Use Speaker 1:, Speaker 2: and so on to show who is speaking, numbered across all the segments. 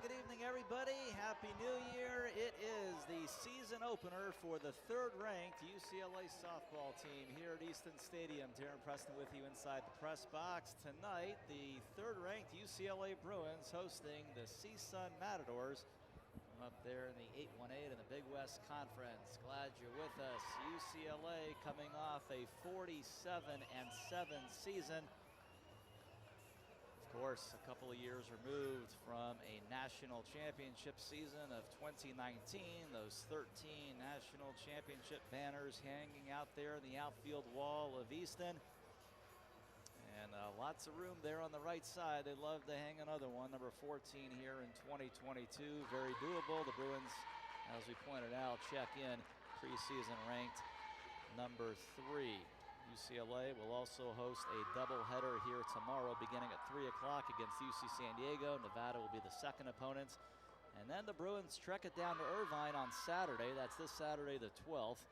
Speaker 1: good evening, everybody. Happy New Year. It is the season opener for the third-ranked UCLA softball team here at Easton Stadium. Darren Preston with you inside the press box. Tonight, the third-ranked UCLA Bruins hosting the CSUN Matadors up there in the 818 in the Big West Conference. Glad you're with us. UCLA coming off a 47-7 season. Of course, a couple of years removed from a national championship season of 2019. Those 13 national championship banners hanging out there in the outfield wall of Easton. And lots of room there on the right side. They'd love to hang another one, number 14 here in 2022. Very doable. The Bruins, as we pointed out, check in preseason ranked number 3. UCLA will also host a doubleheader here tomorrow beginning at 3 o'clock against UC San Diego. Nevada will be the second opponent. And then the Bruins trek it down to Irvine on Saturday. That's this Saturday the 12th.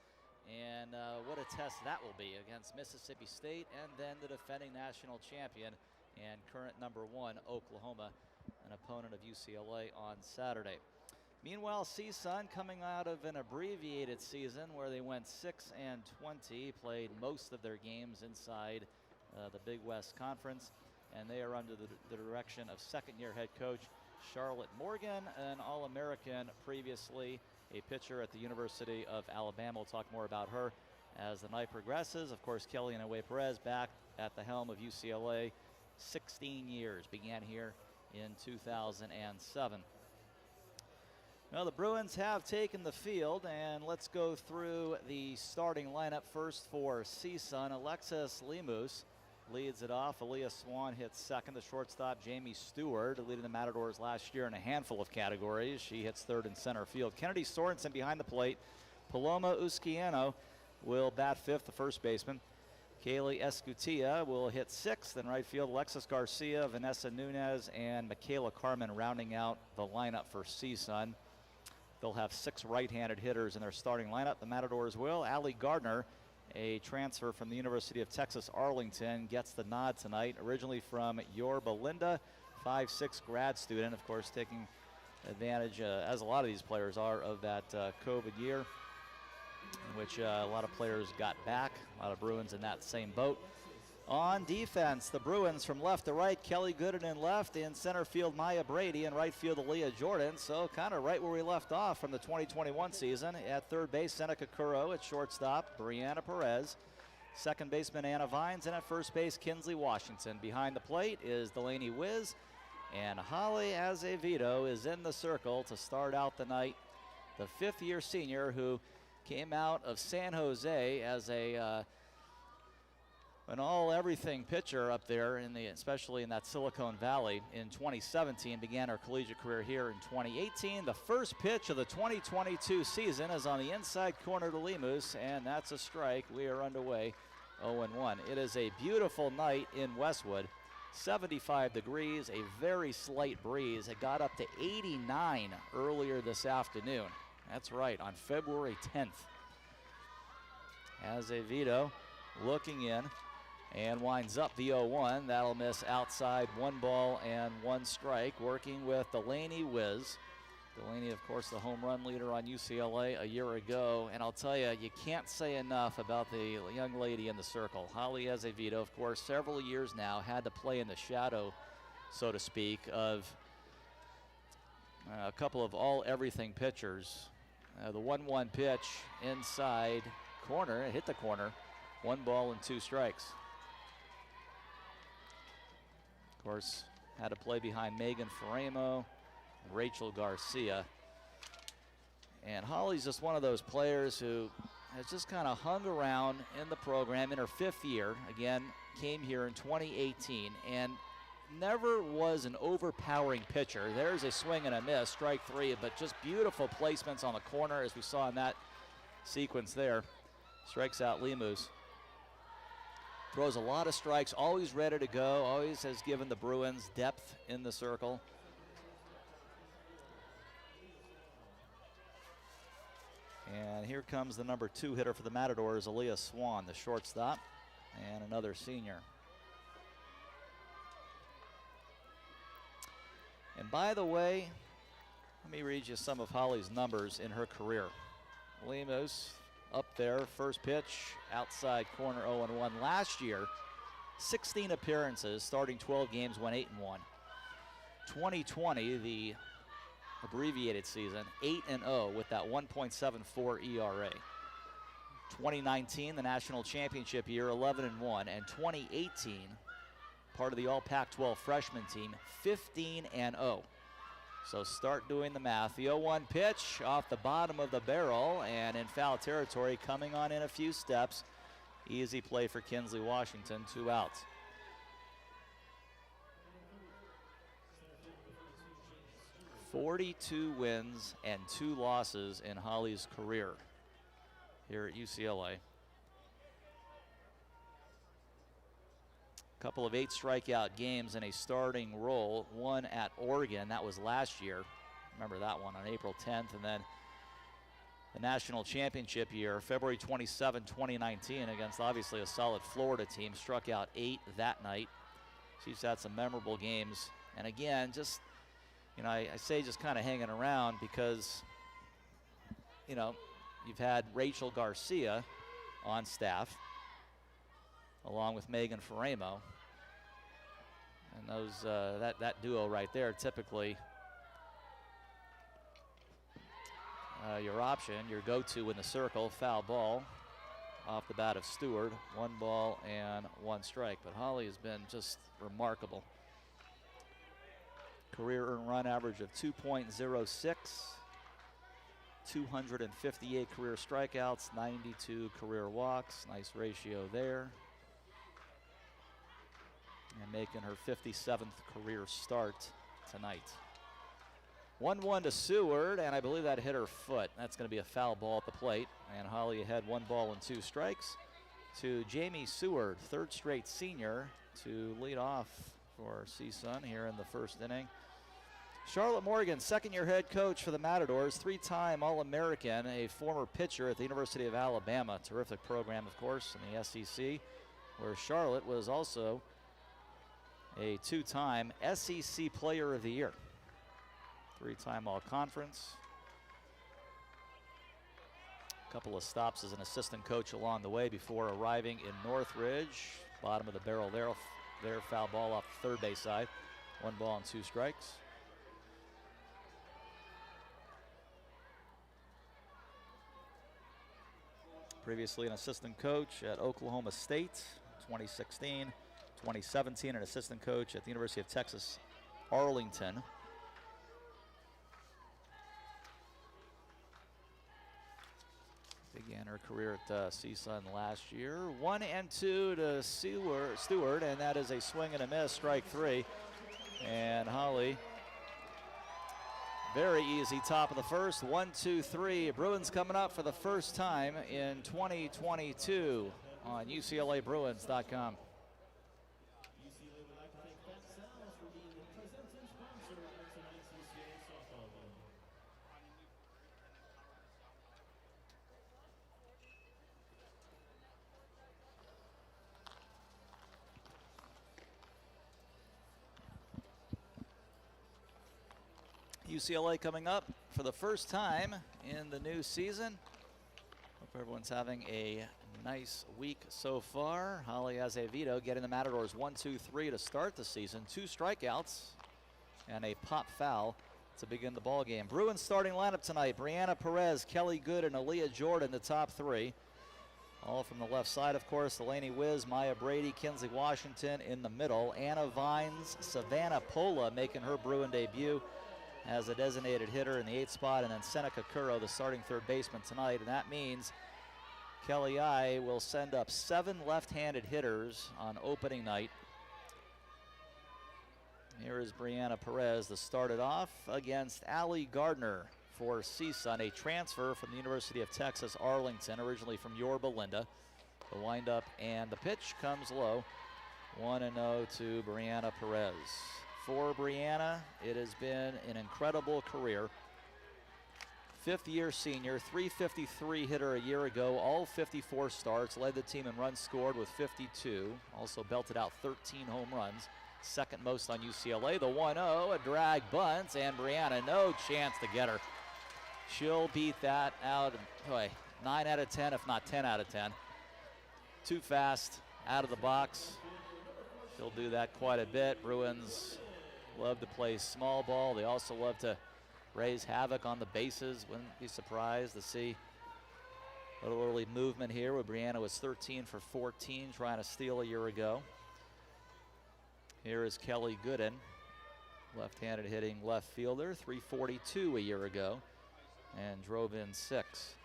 Speaker 1: And what a test that will be against Mississippi State and then the defending national champion and current number 1 Oklahoma, an opponent of UCLA on Saturday. Meanwhile, CSUN coming out of an abbreviated season where they went 6-20, played most of their games inside the Big West Conference, and they are under the direction of second-year head coach Charlotte Morgan, an All-American previously, a pitcher at the University of Alabama. We'll talk more about her as the night progresses. Of course, Kelly Inouye Perez back at the helm of UCLA, 16 years, began here in 2007. Well, the Bruins have taken the field, and let's go through the starting lineup first for CSUN. Alexis Lemus leads it off. Aaliyah Swan hits second. The shortstop, Jamie Stewart, leading the Matadors last year in a handful of categories. She hits third in center field. Kennedy Sorensen behind the plate. Paloma Usquiano will bat fifth, the first baseman. Kaylee Escutia will hit sixth in right field. Alexis Garcia, Vanessa Nunez, and Michaela Carmen rounding out the lineup for CSUN. They'll have 6 right-handed hitters in their starting lineup. The Matadors will. Allie Gardner, a transfer from the University of Texas Arlington, gets the nod tonight. Originally from Yorba Linda, 5'6" grad student, of course, taking advantage, as a lot of these players are, of that COVID year, in which a lot of players got back. A lot of Bruins in that same boat. On defense, the Bruins from left to right, Kelly Gooden in left, in center field Maya Brady, and right field Aaliyah Jordan. So kind of right where we left off from the 2021 season. At third base, Seneca Curro. At shortstop, Brianna Perez. Second baseman, Anna Vines. And at first base, Kinsley Washington. Behind the plate is Delaney Wiz. And Holly Azevedo is in the circle to start out the night. The fifth-year senior who came out of San Jose as an all-everything pitcher up there, especially in that Silicon Valley in 2017, began her collegiate career here in 2018. The first pitch of the 2022 season is on the inside corner to Lemus, and that's a strike. We are underway 0-1. It is a beautiful night in Westwood. 75 degrees, a very slight breeze. It got up to 89 earlier this afternoon. That's right, on February 10th. Azevedo looking in and winds up the 0-1. That'll miss outside, 1 ball and 1 strike, working with Delaney Wiz. Delaney, of course, the home run leader on UCLA a year ago. And I'll tell you, you can't say enough about the young lady in the circle. Holly Azevedo, of course, several years now had to play in the shadow, so to speak, of a couple of all-everything pitchers. The 1-1 pitch inside corner, it hit the corner, 1 ball and 2 strikes. Of course, had to play behind Megan Faramo, Rachel Garcia. And Holly's just one of those players who has just kind of hung around in the program in her 5th year. Again, came here in 2018 and never was an overpowering pitcher. There's a swing and a miss, strike 3, but just beautiful placements on the corner as we saw in that sequence there. Strikes out Lemus. Throws a lot of strikes, always ready to go, always has given the Bruins depth in the circle. And here comes the number 2 hitter for the Matadors, Aaliyah Swan, the shortstop, and another senior. And by the way, Let me read you some of Holly's numbers in her career. Lemos up there, first pitch, outside corner 0-1. Last year, 16 appearances, starting 12 games, went 8-1. 2020, the abbreviated season, 8-0 with that 1.74 ERA. 2019, the national championship year, 11-1, and 2018, part of the All Pac-12 freshman team, 15-0. So start doing the math. The 0-1 pitch off the bottom of the barrel and in foul territory, coming on in a few steps. Easy play for Kinsley Washington, 2 outs. "42 wins and 2 losses in Holly's career here at UCLA. Couple of 8 strikeout games in a starting role, one at Oregon, that was last year. Remember that one on April 10th, and then the national championship year, February 27, 2019, against obviously a solid Florida team, struck out 8 that night. She's had some memorable games, and again, just, you know, I say just kind of hanging around because, you know, you've had Rachel Garcia on staff, along with Megan Faramo. And those that duo right there, typically your option, your go-to in the circle, foul ball off the bat of Stewart, 1 ball and 1 strike. But Holly has been just remarkable. Career earned run average of 2.06. 258 career strikeouts, 92 career walks. Nice ratio there. And making her 57th career start tonight. 1-1 to Seward, and I believe that hit her foot. That's going to be a foul ball at the plate. And Holly ahead 1 ball and 2 strikes to Jamie Seward, 3rd straight senior, to lead off for CSUN here in the first inning. Charlotte Morgan, 2nd-year head coach for the Matadors, 3-time All-American, a former pitcher at the University of Alabama. Terrific program, of course, in the SEC, where Charlotte was also a 2-time SEC Player of the Year. 3-time All-Conference. A couple of stops as an assistant coach along the way before arriving in Northridge. Bottom of the barrel there, foul ball off the 3rd base side. 1 ball and 2 strikes. Previously an assistant coach at Oklahoma State, 2016. 2017, an assistant coach at the University of Texas, Arlington. Began her career at CSUN last year. 1-2 to Stewart, and that is a swing and a miss, strike 3. And Holly, very easy top of the first. 1-2-3. Bruins coming up for the first time in 2022 on UCLABruins.com. UCLA coming up for the first time in the new season. Hope everyone's having a nice week so far. Holly Azevedo getting the Matadors 1-2-3 to start the season. 2 strikeouts and a pop foul to begin the ball game. Bruins starting lineup tonight: Brianna Perez, Kelly Good, and Aaliyah Jordan, the top 3. All from the left side, of course. Delaney Wiz, Maya Brady, Kinsley Washington in the middle. Anna Vines, Savannah Pola making her Bruin debut as a designated hitter in the 8th spot, and then Seneca Curro, the starting 3rd baseman tonight. And that means Kelly I will send up 7 left-handed hitters on opening night. Here is Brianna Perez to start it off against Allie Gardner for CSUN, a transfer from the University of Texas, Arlington, originally from Yorba Linda. The windup and the pitch comes low. 1-0 to Brianna Perez. For Brianna, it has been an incredible career. 5th-year senior, .353 hitter a year ago, all 54 starts, led the team in runs scored with 52, also belted out 13 home runs. second most on UCLA. The 1-0, a drag bunt, and Brianna, no chance to get her. She'll beat that out, 9 out of 10, if not 10 out of 10. Too fast, out of the box. She'll do that quite a bit. Bruins love to play small ball. They also love to raise havoc on the bases. Wouldn't be surprised to see a little early movement here where Brianna was 13 for 14 trying to steal a year ago. Here is Kelly Gooden, left-handed hitting left fielder, 342 a year ago, and drove in 6.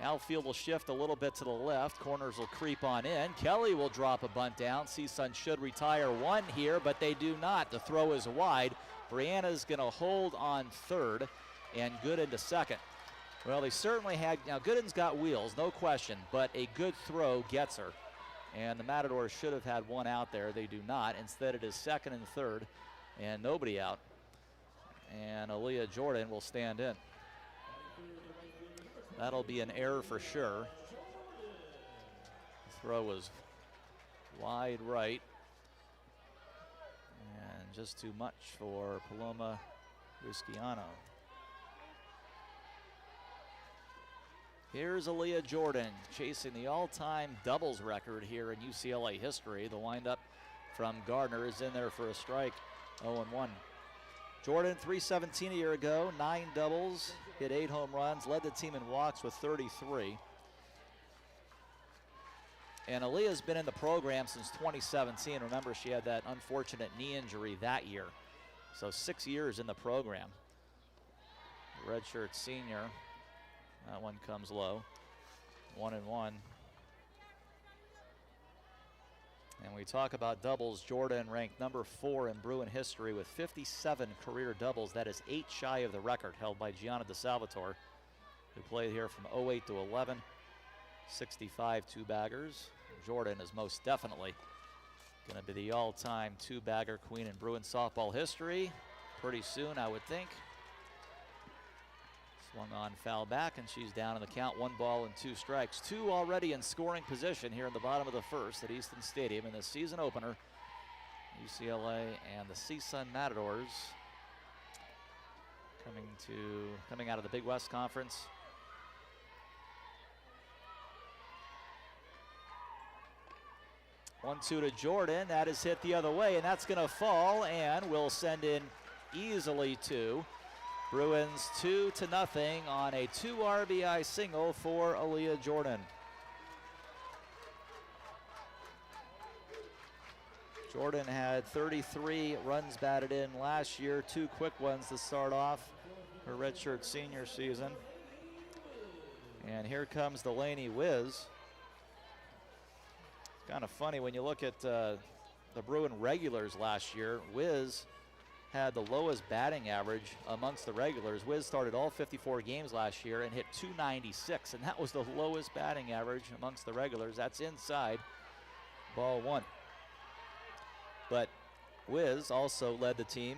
Speaker 1: Outfield will shift a little bit to the left. Corners will creep on in. Kelly will drop a bunt down. CSUN should retire one here, but they do not. The throw is wide. Brianna's going to hold on third and Gooden to second. Well, they certainly had, now Gooden's got wheels, no question, but a good throw gets her. And the Matadors should have had one out there. They do not. Instead, it is second and third and nobody out. And Aaliyah Jordan will stand in. That'll be an error for sure. The throw was wide right. And just too much for Paloma Rusciano. Here's Aaliyah Jordan chasing the all-time doubles record here in UCLA history. The windup from Gardner is in there for a strike, 0-1. Jordan, 317 a year ago, 9 doubles, hit 8 home runs, led the team in walks with 33. And Aaliyah's been in the program since 2017. Remember, she had that unfortunate knee injury that year. So 6 years in the program. Redshirt senior. That one comes low, 1-1. And we talk about doubles. Jordan ranked number 4 in Bruin history with 57 career doubles. That is 8 shy of the record held by Gianna DeSalvatore, who played here from 08 to 11, 65 two-baggers. Jordan is most definitely going to be the all-time two-bagger queen in Bruin softball history pretty soon, I would think. Swung on, foul back, and she's down in the count. 1 ball and 2 strikes. 2 already in scoring position here in the bottom of the first at Easton Stadium in the season opener. UCLA and the CSUN Matadors coming out of the Big West Conference. One-two to Jordan. That is hit the other way, and that's going to fall, and will send in easily 2. Bruins 2-0 on a 2 RBI single for Aaliyah Jordan. Jordan had 33 runs batted in last year, 2 quick ones to start off her redshirt senior season. And here comes Delaney Wiz. Kind of funny when you look at the Bruin regulars last year. Wiz had the lowest batting average amongst the regulars. Wiz started all 54 games last year and hit .296, and that was the lowest batting average amongst the regulars. That's inside, ball 1. But Wiz also led the team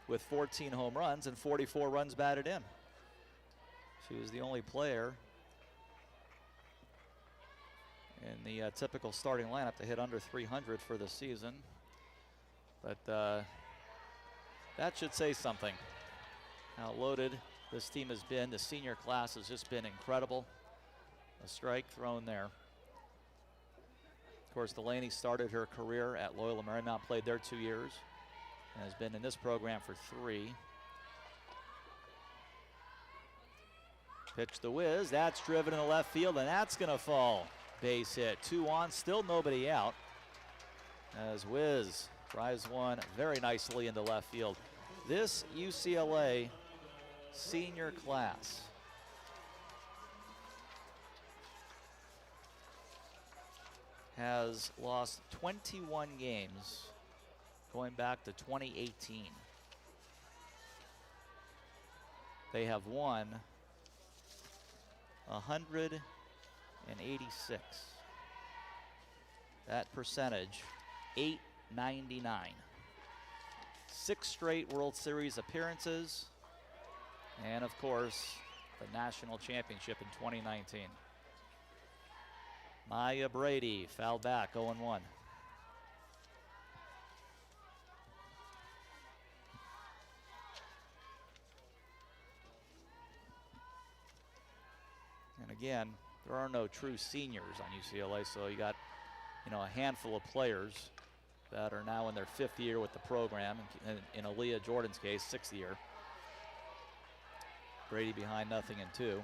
Speaker 1: with 14 home runs and 44 runs batted in. She was the only player in the typical starting lineup to hit under 300 for the season. But that should say something. How loaded this team has been. The senior class has just been incredible. A strike thrown there. Of course, Delaney started her career at Loyola Marymount, played there 2 years, and has been in this program for 3. Pitch to Wiz. That's driven in the left field, and that's going to fall. Base hit. 2 on, still nobody out, as Wiz drives one very nicely into left field. This UCLA senior class has lost 21 games going back to 2018. They have won 186. That percentage, 899. 6 straight World Series appearances, and of course, the national championship in 2019. Maya Brady fouled back, 0-1. again, there are no true seniors on UCLA, so you got, a handful of players that are now in their 5th year with the program. In Aaliyah Jordan's case, 6th year. Brady behind nothing in 2.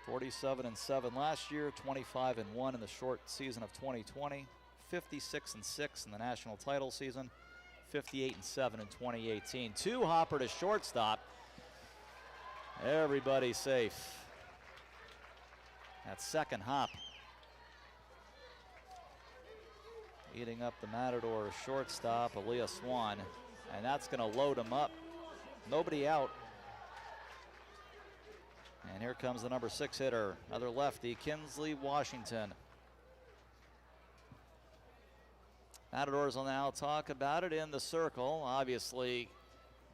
Speaker 1: (47-7) last year, 25-1 in the short season of 2020, 56-6 in the national title season, 58-7 in 2018. 2 hopper to shortstop. Everybody safe. That second hop eating up the Matador shortstop, Aaliyah Swan, and that's going to load him up. Nobody out. And here comes the number 6 hitter, another lefty, Kinsley Washington. Matadors will now talk about it in the circle. Obviously,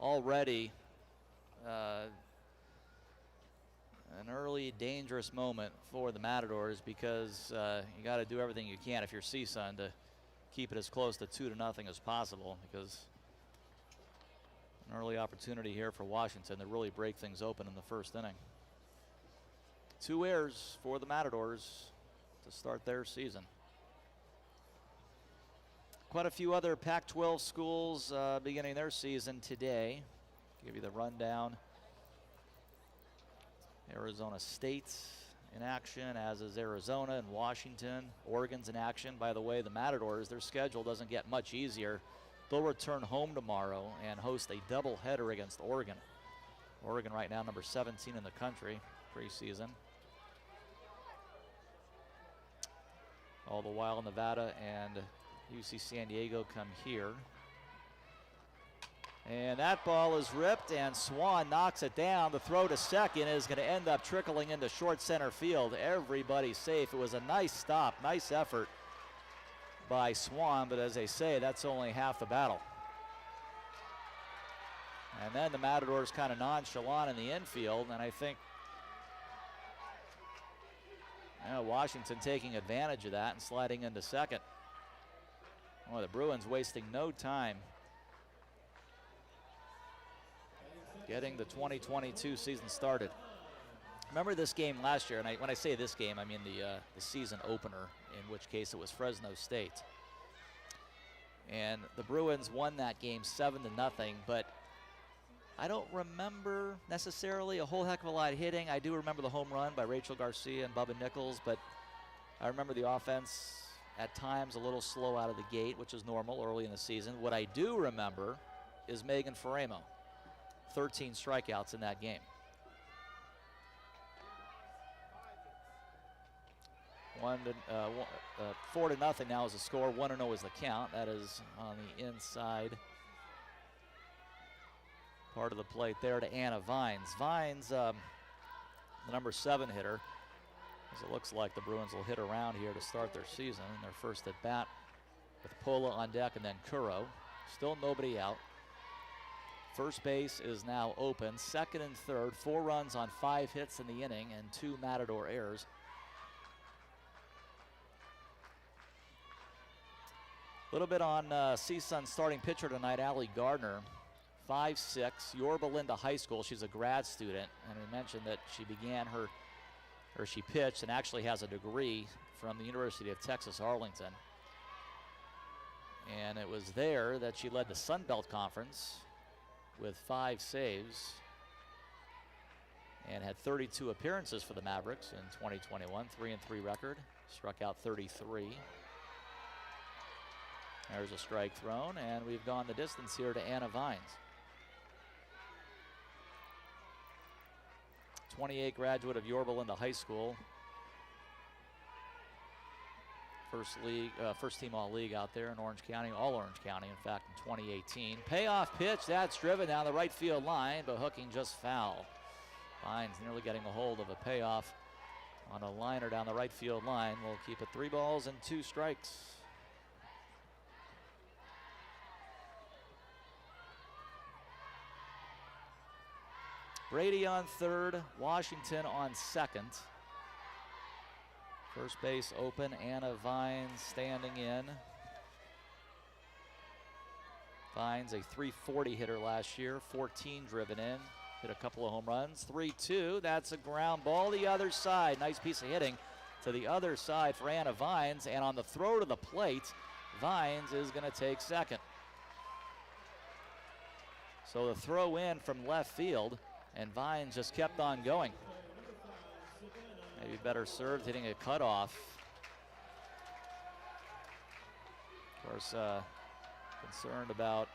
Speaker 1: already an early dangerous moment for the Matadors, because you got to do everything you can if you're CSUN to keep it as close to 2-0 as possible, because an early opportunity here for Washington to really break things open in the first inning. 2 errors for the Matadors to start their season. Quite a few other Pac-12 schools beginning their season today. Give you the rundown. Arizona State in action, as is Arizona and Washington. Oregon's in action. By the way, the Matadors, their schedule doesn't get much easier. They'll return home tomorrow and host a doubleheader against Oregon. Oregon right now number 17 in the country preseason. All the while Nevada and UC San Diego come here. And that ball is ripped, and Swan knocks it down. The throw to second is going to end up trickling into short center field. Everybody safe. It was a nice stop, nice effort by Swan, but as they say, that's only half the battle. And then the Matadors kind of nonchalant in the infield, and I think Washington taking advantage of that and sliding into second. Oh, the Bruins wasting no time getting the 2022 season started. Remember this game last year, and when I say this game, I mean the season opener, in which case it was Fresno State. And the Bruins won that game 7-0, but I don't remember necessarily a whole heck of a lot of hitting. I do remember the home run by Rachel Garcia and Bubba Nichols, but I remember the offense at times a little slow out of the gate, which is normal early in the season. What I do remember is Megan Faremo. 13 strikeouts in that game. 4-0 now is the score. 1-0 is the count. That is on the inside part of the plate there to Anna Vines. Vines, the number 7 hitter, as it looks like the Bruins will hit around here to start their season in their first at bat, with Pola on deck and then Kuro. Still nobody out. First base is now open. Second and third, 4 runs on 5 hits in the inning and 2 Matador errors. A little bit on CSUN starting pitcher tonight, Allie Gardner, 5'6", Yorba Linda High School. She's a grad student, and we mentioned that she pitched and actually has a degree from the University of Texas, Arlington. And it was there that she led the Sun Belt Conference with 5 saves and had 32 appearances for the Mavericks in 2021, 3-3 record, struck out 33. There's a strike thrown, and we've gone the distance here to Anna Vines. 28 graduate of Yorba Linda High School. First team all-league out there in Orange County, all Orange County, in fact, in 2018. Payoff pitch, that's driven down the right field line, but hooking just foul. Vines nearly getting a hold of a payoff on a liner down the right field line. We'll keep it 3 balls and 2 strikes. Brady on third, Washington on second. First base open, Anna Vines standing in. Vines, a .340 hitter last year, 14 driven in, hit a couple of home runs. 3-2, that's a ground ball the other side. Nice piece of hitting to the other side for Anna Vines, and on the throw to the plate, Vines is going to take second. So the throw in from left field, and Vines just kept on going. Maybe better served, hitting a cutoff. Of course, concerned about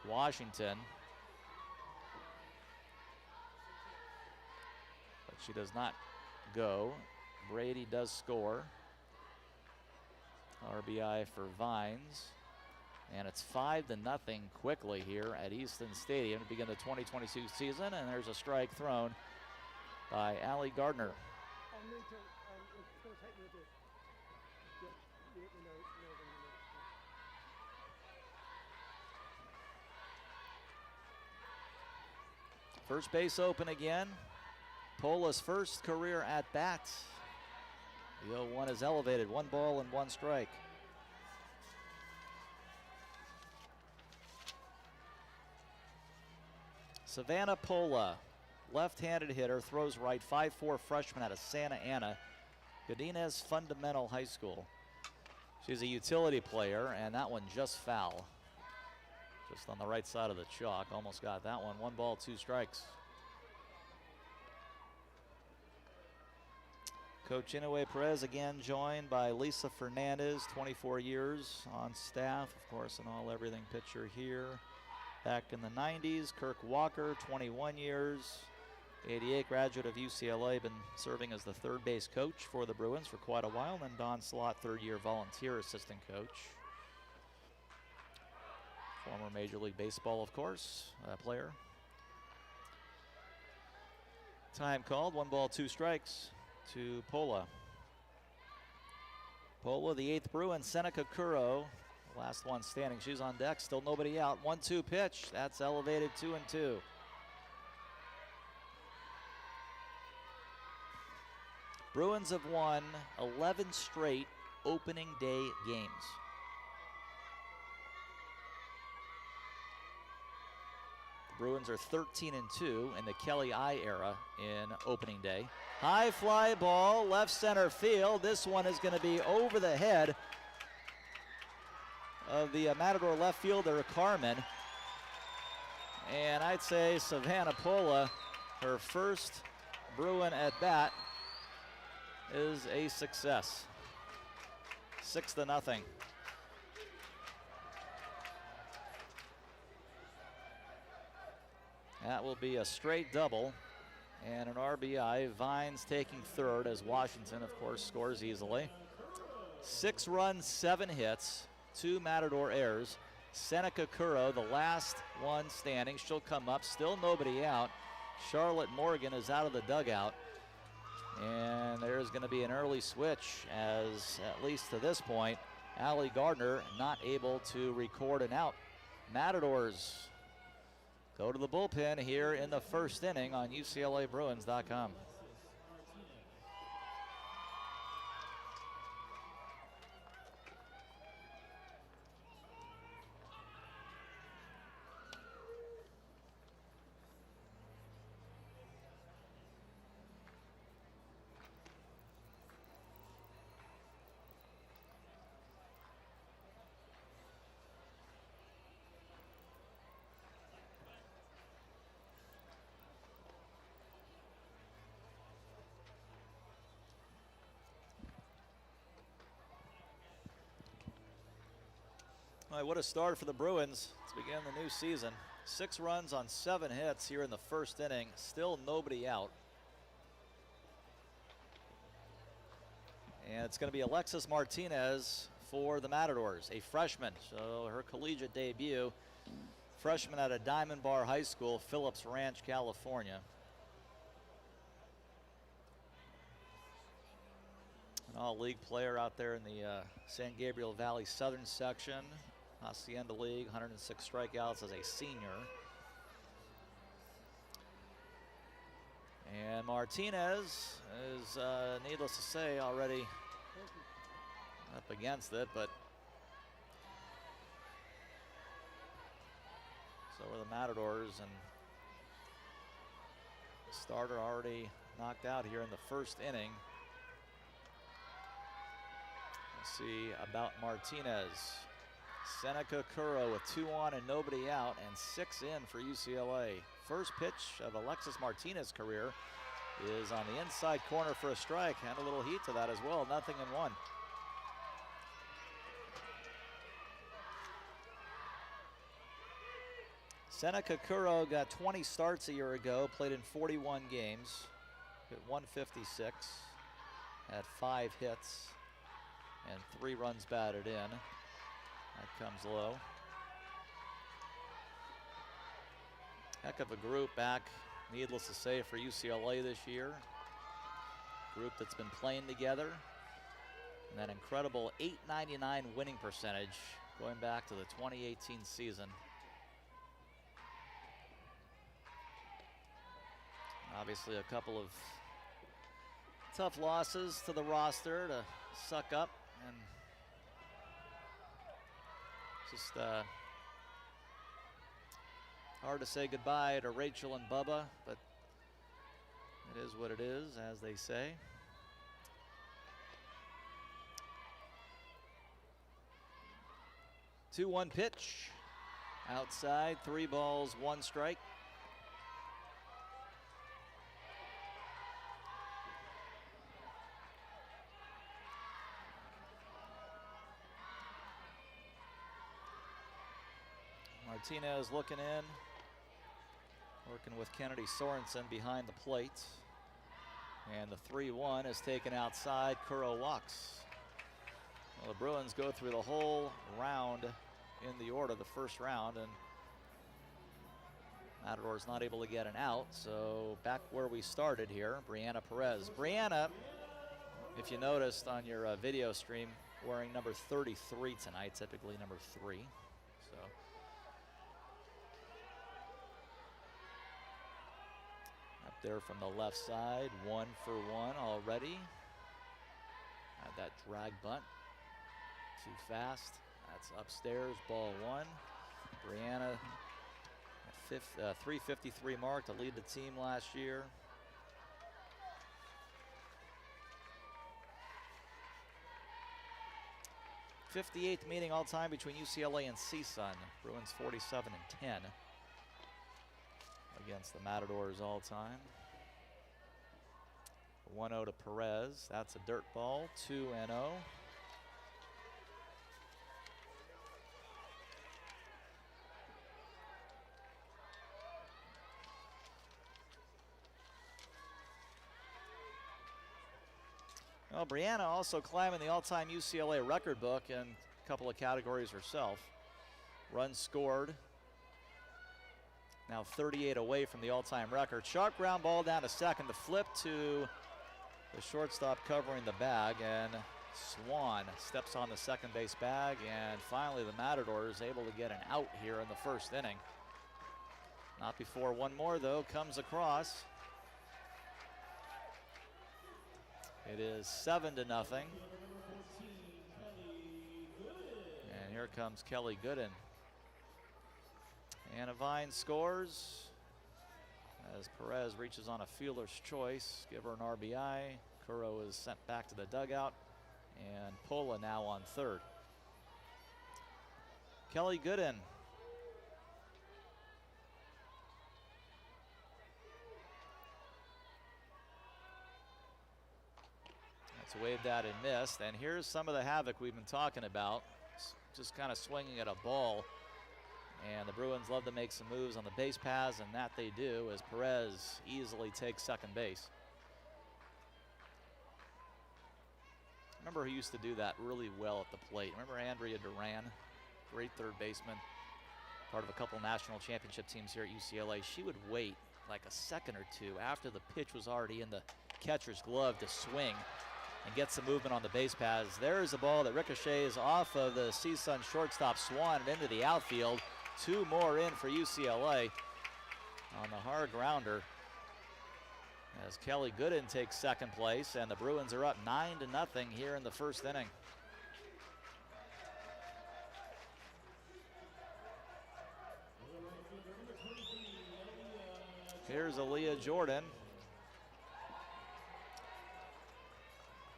Speaker 1: Washington, but she does not go. Brady does score. RBI for Vines. And it's 5-0 quickly here at Easton Stadium to begin the 2022 season. And there's a strike thrown by Allie Gardner. First base open again. Pola's first career at bat. The 0-1 is elevated. 1 ball and 1 strike. Savannah Pola, left-handed hitter, throws right, 5'4" freshman out of Santa Ana, Godinez Fundamental High School. She's a utility player, and that one just foul. Just on the right side of the chalk, almost got that one. 1 ball, 2 strikes. Coach Inoue Perez again joined by Lisa Fernandez, 24 years on staff, of course, an all-everything pitcher here. Back in the 90s, Kirk Walker, 21 years, 88, graduate of UCLA, been serving as the third base coach for the Bruins for quite a while. And then Don Slott, third-year volunteer assistant coach. Former Major League Baseball, of course, player. Time called, 1 ball, 2 strikes to Pola. Pola, the 8th Bruin, Seneca Kuro, last one standing. She's on deck, still nobody out. 1-2 pitch, that's elevated 2-2. Bruins have won 11 straight opening day games. The Bruins are 13-2 in the Kelly I era in opening day. High fly ball, left center field. This one is going to be over the head of the Matador left fielder, Carmen. And I'd say Savannah Pola, her first Bruin at bat, is a success. 6-0. That will be a straight double and an RBI. Vines taking third as Washington, of course, scores easily. 6 runs, 7 hits, 2 Matador errors. Seneca Kuro, the last one standing. She'll come up, still nobody out. Charlotte Morgan is out of the dugout. And there's going to be an early switch as, at least to this point, Allie Gardner not able to record an out. Matadors go to the bullpen here in the first inning on UCLABruins.com. All right, what a start for the Bruins to begin the new season. 6 runs on 7 hits here in the first inning. Still nobody out. And it's going to be Alexis Martinez for the Matadors, a freshman. So her collegiate debut, freshman out of Diamond Bar High School, Phillips Ranch, California. An all-league player out there in the San Gabriel Valley Southern section. Hacienda League, 106 strikeouts as a senior. And Martinez is, needless to say, already up against it, but were the Matadors, and starter already knocked out here in the first inning. Let's see about Martinez. Seneca Curro with 2 on and nobody out, and 6 in for UCLA. First pitch of Alexis Martinez's career is on the inside corner for a strike, and a little heat to that as well. 0-1. Seneca Curro got 20 starts a year ago, played in 41 games, hit 156, had 5 hits, and 3 runs batted in. That comes low. Heck of a group back, needless to say, for UCLA this year. Group that's been playing together. And that incredible .899 winning percentage going back to the 2018 season. Obviously a couple of tough losses to the roster to suck up, and just hard to say goodbye to Rachel and Bubba, but it is what it is, as they say. Two-one pitch. Outside, 3 balls, 1 strike. Martinez looking in, working with Kennedy Sorensen behind the plate. And the 3-1 is taken outside. Curro walks. Well, the Bruins go through the whole round in the order, the first round, and Matador's not able to get an out. So back where we started here, Brianna Perez. Brianna, if you noticed on your video stream, wearing number 33 tonight, typically number 3. So up there from the left side, 1 for 1 already. Had that drag bunt. Too fast. That's upstairs, ball 1. Brianna at 353 mark to lead the team last year. '58th meeting all time between UCLA and CSUN. Bruins 47-10 against the Matadors all time. 1-0 to Perez. That's a dirt ball. 2-0. Well, Brianna also climbing the all-time UCLA record book in a couple of categories herself. Runs scored. Now 38 away from the all-time record. Sharp ground ball down to second. The flip to the shortstop covering the bag, and Swan steps on the second base bag, and finally the Matadors able to get an out here in the first inning. Not before one more, though, comes across. It is 7-0. And here comes Kelly Gooden. Anna Vine scores as Perez reaches on a fielder's choice. Give her an RBI. Curro is sent back to the dugout. And Pola now on third. Kelly Gooden. Waved at and missed, and here's some of the havoc we've been talking about. Just kind of swinging at a ball, and the Bruins love to make some moves on the base paths, and that they do as Perez easily takes second base. Remember who used to do that really well at the plate? Remember Andrea Duran, great third baseman, part of a couple national championship teams here at UCLA. She would wait like a second or two after the pitch was already in the catcher's glove to swing and get some movement on the base paths. There's a ball that ricochets off of the CSUN shortstop Swan and into the outfield. 2 more in for UCLA on the hard grounder as Kelly Gooden takes second place, and the Bruins are up 9-0 here in the first inning. Here's Aaliyah Jordan.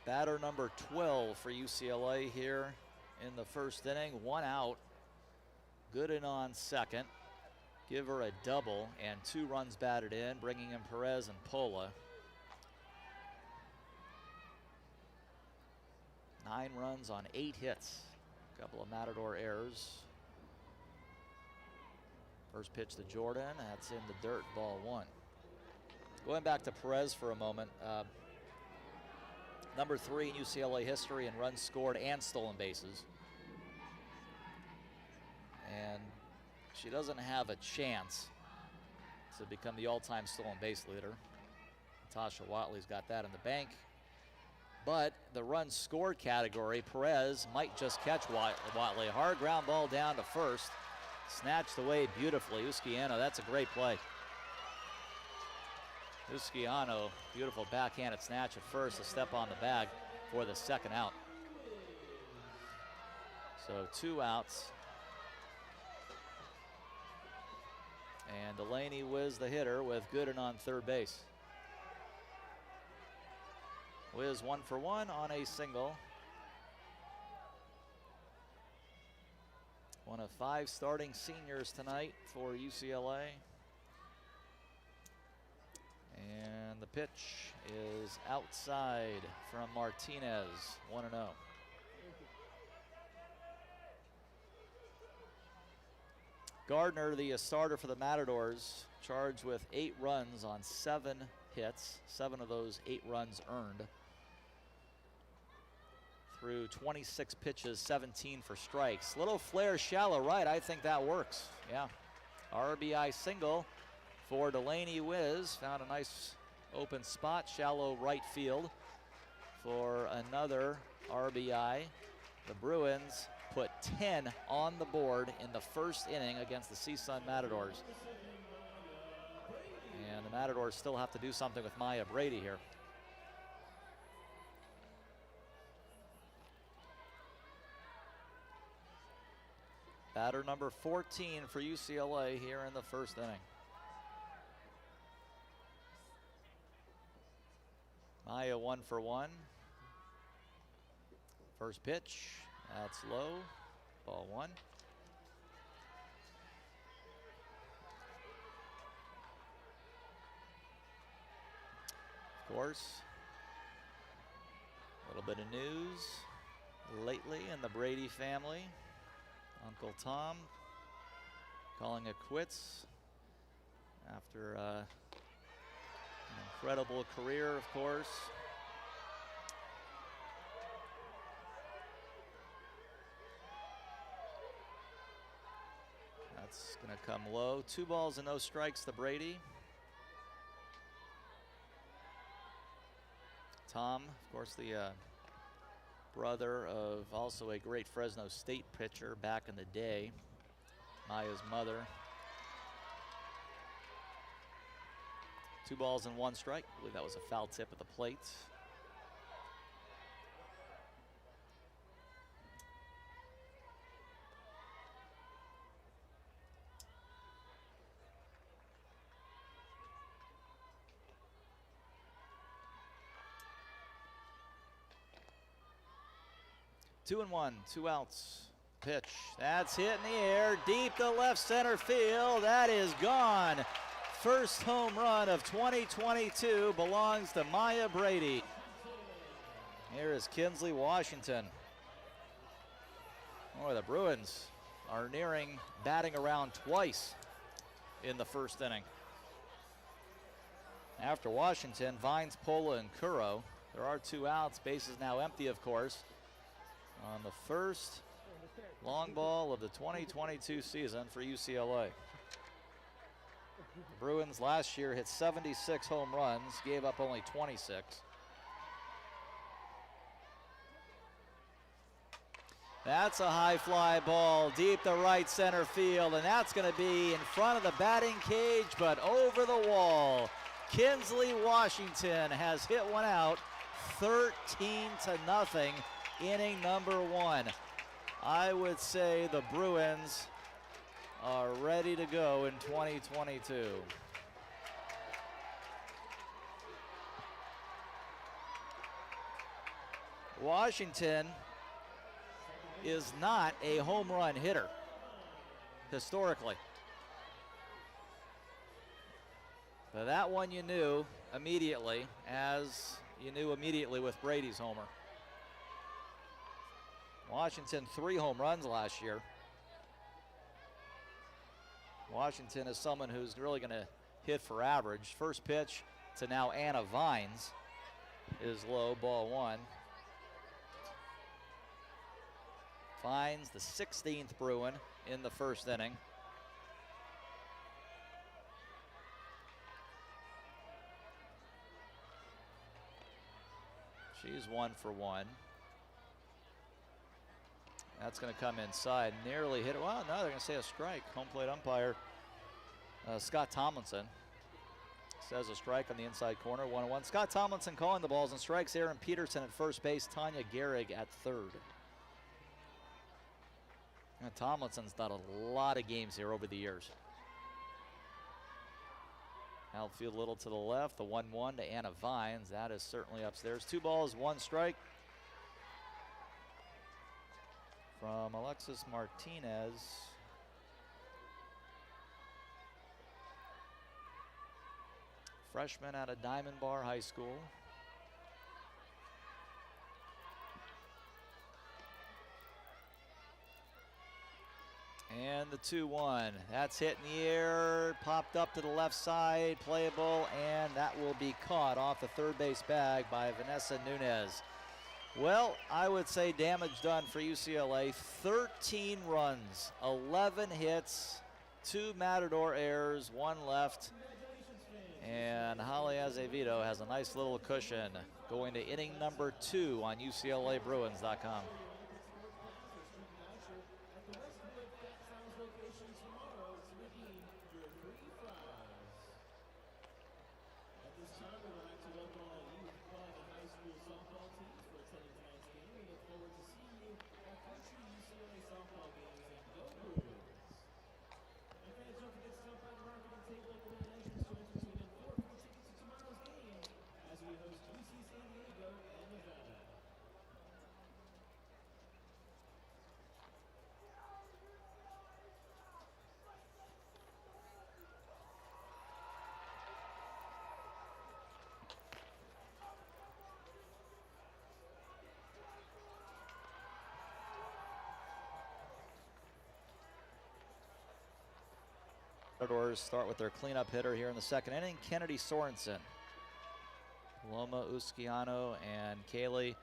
Speaker 1: Batter number 12 for UCLA here in the first inning. 1 out. Gooden on second. Give her a double and 2 runs batted in, bringing in Perez and Pola. 9 runs on 8 hits. A couple of Matador errors. First pitch to Jordan, that's in the dirt, ball 1. Going back to Perez for a moment. Number 3 in UCLA history in runs scored and stolen bases. And she doesn't have a chance to become the all-time stolen base leader. Natasha Watley's got that in the bank. But the runs scored category, Perez might just catch Watley. Hard ground ball down to first. Snatched away beautifully. Usquiano, that's a great play. Usquiano, beautiful backhanded snatch at first, a step on the bag for the second out. So 2 outs. And Delaney Wiz, the hitter, with Gooden on third base. Wiz 1 for 1 on a single. One of 5 starting seniors tonight for UCLA. And the pitch is outside from Martinez, 1-0. Gardner, the starter for the Matadors, charged with 8 runs on 7 hits. 7 of those 8 runs earned. Through 26 pitches, 17 for strikes. Little flare shallow right, I think that works. Yeah, RBI single for Delaney Wiz. Found a nice open spot, shallow right field for another RBI. The Bruins put 10 on the board in the first inning against the CSUN Matadors. And the Matadors still have to do something with Maya Brady here. Batter number 14 for UCLA here in the first inning. Maya 1 for 1. First pitch, that's low, ball 1. Of course, a little bit of news lately in the Brady family. Uncle Tom calling it quits after an incredible career, of course. That's going to come low. 2 balls and no strikes to Brady. Tom, of course, the brother of also a great Fresno State pitcher back in the day, Maya's mother. 2 balls and 1 strike. I believe that was a foul tip at the plate. Two and 1, 2 outs. Pitch, that's hit in the air, deep to left center field. That is gone. First home run of 2022 belongs to Maya Brady. Here is Kinsley Washington. Boy, the Bruins are nearing batting around twice in the first inning. After Washington, Vines, Pola, and Curro. There are 2 outs. Base is now empty, of course. On the first long ball of the 2022 season for UCLA. The Bruins last year hit 76 home runs, gave up only 26. That's a high fly ball deep to right center field, and that's going to be in front of the batting cage, but over the wall. Kinsley Washington has hit one out, 13-0. Inning number 1. I would say the Bruins are ready to go in 2022. Washington is not a home run hitter historically. But that one you knew immediately, as you knew immediately with Brady's homer. Washington 3 home runs last year. Washington is someone who's really going to hit for average. First pitch to now Anna Vines is low, ball 1. Vines, the 16th Bruin in the first inning. She's 1 for 1. That's going to come inside. Nearly hit it. Well, no, they're going to say a strike. Home plate umpire Scott Tomlinson says a strike on the inside corner. 1-1. Scott Tomlinson calling the balls and strikes. Aaron Peterson at first base. Tanya Gehrig at third. And Tomlinson's done a lot of games here over the years. Outfield a little to the left. The 1-1 to Anna Vines. That is certainly upstairs. 2 balls, 1 strike from Alexis Martinez. Freshman out of Diamond Bar High School. And the 2-1. That's hit in the air, popped up to the left side, playable, and that will be caught off the third base bag by Vanessa Nunez. Well, I would say damage done for UCLA. 13 runs, 11 hits, 2 Matador errors, 1 left. And Holly Azevedo has a nice little cushion going to inning number 2 on UCLABruins.com. Matadors start with their cleanup hitter here in the second inning, Kennedy Sorensen. Loma Usquiano and Kaylee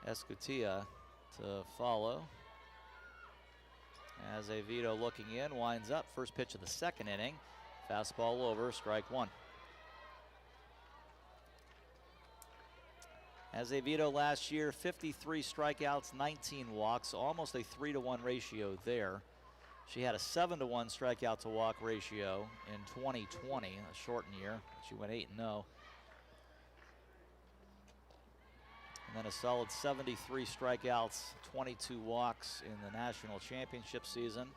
Speaker 1: Escutia to follow. Azevedo looking in, winds up. First pitch of the second inning. Fastball over, strike 1. Azevedo last year, 53 strikeouts, 19 walks, almost a 3-to-1 ratio there. She had a 7-to-1 strikeout to walk ratio in 2020, a shortened year. She went 8-0. And then a solid 73 strikeouts, 22 walks in the national championship season.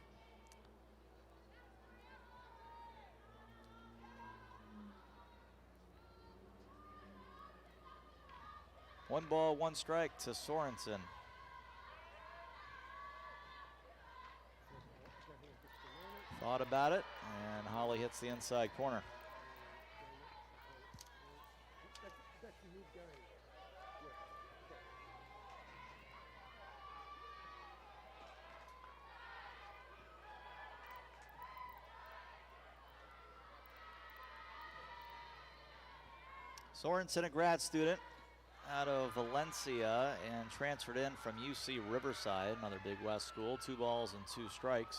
Speaker 1: One ball, 1 strike to Sorensen. Thought about it, and Holly hits the inside corner. Sorensen, a grad student out of Valencia and transferred in from UC Riverside, another Big West school. 2 balls and 2 strikes.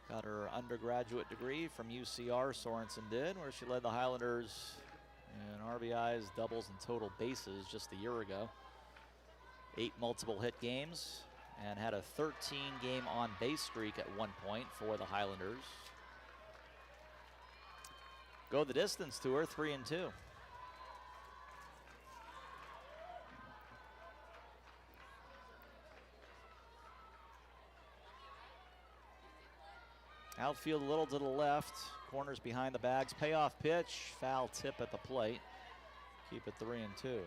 Speaker 1: Got her undergraduate degree from UCR, Sorensen did, where she led the Highlanders in RBIs, doubles, and total bases just a year ago. 8 multiple hit games and had a 13-game on-base streak at one point for the Highlanders. Go the distance to her, 3-2. Outfield a little to the left. Corners behind the bags. Payoff pitch. Foul tip at the plate. Keep it 3-2.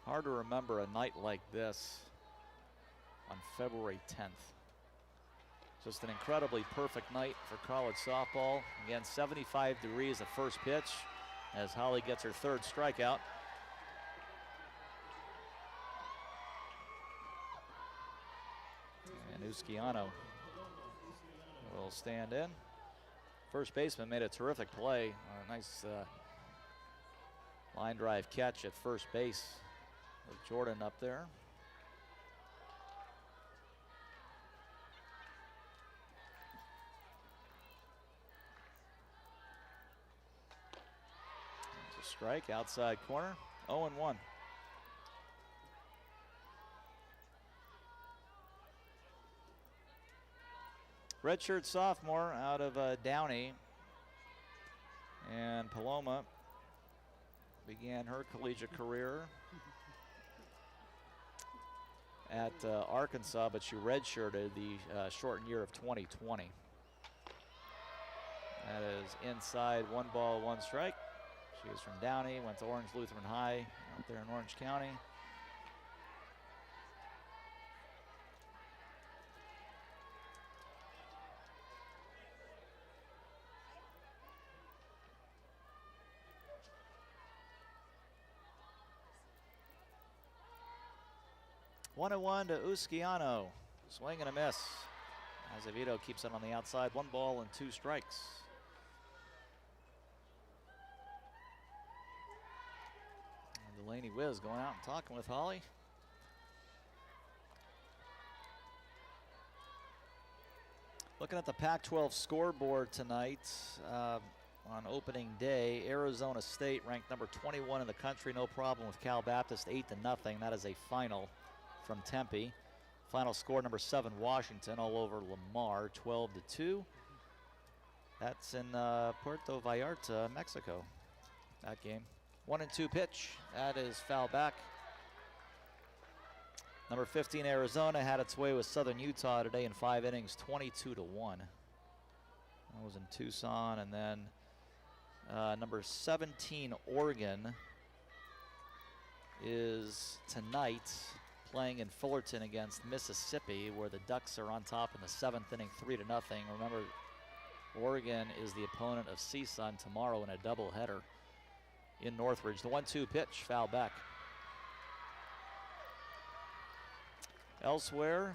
Speaker 1: Hard to remember a night like this on February 10th. Just an incredibly perfect night for college softball. Again, 75 degrees at first pitch as Holly gets her third strikeout. And Usquiano will stand in. First baseman made a terrific play. A nice line drive catch at first base with Jordan up there. It's a strike, outside corner, 0-1. Redshirt sophomore out of Downey, and Paloma began her collegiate career at Arkansas, but she redshirted the shortened year of 2020. That is inside, 1 ball, 1 strike. She is from Downey, went to Orange Lutheran High out there in Orange County. One and 1 to Usquiano. Swing and a miss. Azevedo keeps it on the outside. 1 ball and 2 strikes. And Delaney Wiz going out and talking with Holly. Looking at the Pac-12 scoreboard tonight on opening day, Arizona State ranked number 21 in the country. No problem with Cal Baptist, 8-0. That is a final from Tempe. Final score, number 7 Washington all over Lamar, 12-2. That's in Puerto Vallarta, Mexico, that game. 1-2 pitch, that is foul back. Number 15 Arizona had its way with Southern Utah today in 5 innings, 22-1. That was in Tucson. And then number 17 Oregon is tonight playing in Fullerton against Mississippi, where the Ducks are on top in the 7th inning, 3-0. Remember, Oregon is the opponent of CSUN tomorrow in a doubleheader in Northridge. The 1-2 pitch, foul back. Elsewhere,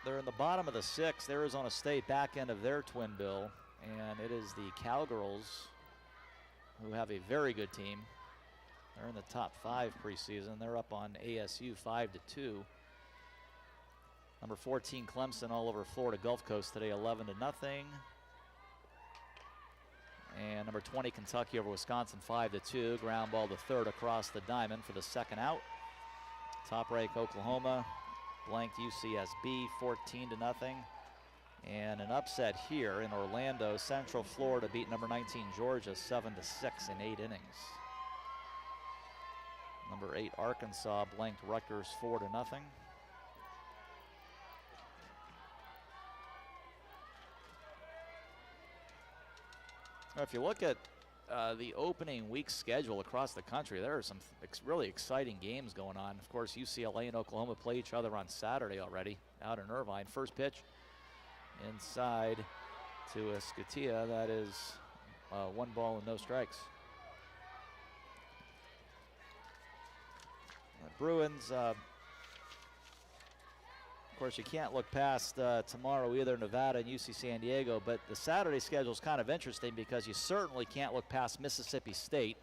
Speaker 1: they're in the bottom of the 6th. Arizona State back end of their twin bill, and it is the Cowgirls who have a very good team. They're in the top 5 preseason. They're up on ASU 5-2. Number 14 Clemson all over Florida Gulf Coast today, 11-0. And number 20 Kentucky over Wisconsin, 5-2. Ground ball to third across the diamond for the 2nd out. Top rank Oklahoma blanked UCSB 14-0. And an upset here in Orlando. Central Florida beat number 19 Georgia 7-6 in 8 innings. Number 8 Arkansas blanked Rutgers 4-0. Now, if you look at the opening week schedule across the country, there are some really exciting games going on. Of course, UCLA and Oklahoma play each other on Saturday already out in Irvine. First pitch inside to Escutia. That is 1 ball and no strikes. Bruins, of course, you can't look past tomorrow either, Nevada and UC San Diego, but the Saturday schedule is kind of interesting because you certainly can't look past Mississippi State.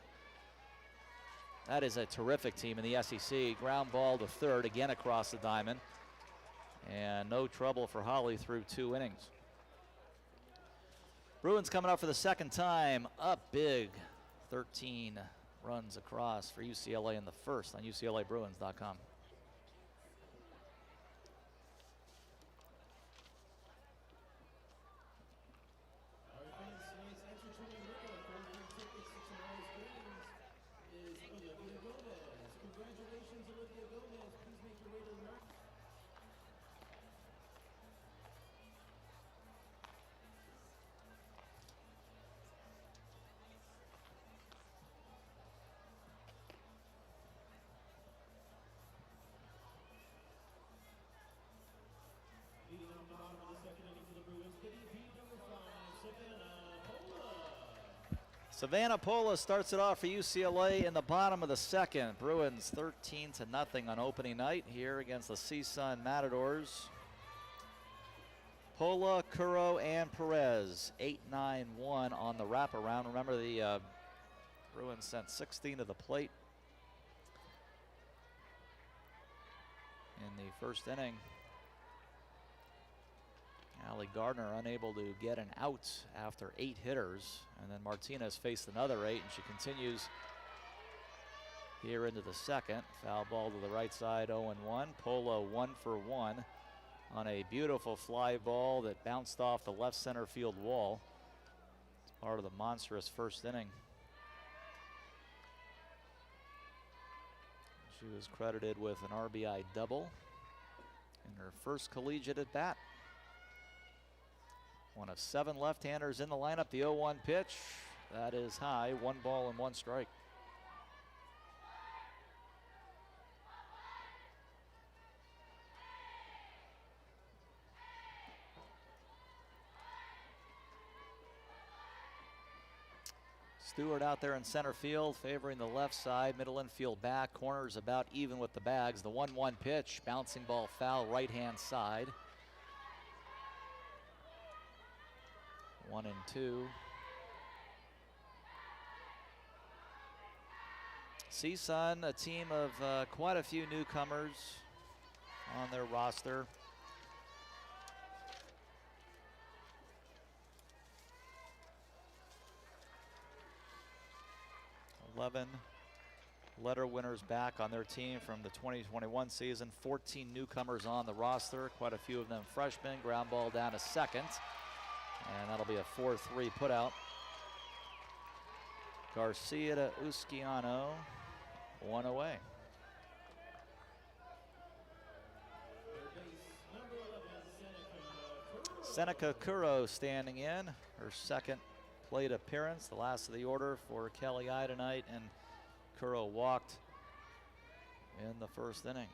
Speaker 1: That is a terrific team in the SEC. Ground ball to third, again across the diamond, and no trouble for Holly through 2 innings. Bruins coming up for the 2nd time, up big, 13 runs across for UCLA in the 1st on UCLABruins.com. Savannah Pola starts it off for UCLA in the bottom of the second. Bruins 13-0 on opening night here against the CSUN Matadors. Pola, Curro, and Perez 8-9-1 on the wraparound. Remember, the Bruins sent 16 to the plate in the first inning. Allie Gardner unable to get an out after 8 hitters, and then Martinez faced another 8, and she continues here into the second. Foul ball to the right side, 0-1. Pola 1 for 1 on a beautiful fly ball that bounced off the left center field wall. It's part of the monstrous first inning. She was credited with an RBI double in her first collegiate at bat. One of 7 left-handers in the lineup. The 0-1 pitch, that is high. 1 ball and 1 strike. Stewart out there in center field, favoring the left side. Middle infield back. Corners about even with the bags. The 1-1 pitch, bouncing ball foul, right-hand side. 1-2. CSUN, a team of quite a few newcomers on their roster. Letter winners back on their team from the 2021 season. 14 newcomers on the roster, quite a few of them freshmen. Ground ball down to second, and that'll be a 4-3 putout. Garcia to Usquiano, 1 away. Seneca Curro standing in, her second plate appearance, the last of the order for Kelly I tonight, and Curro walked in the first inning.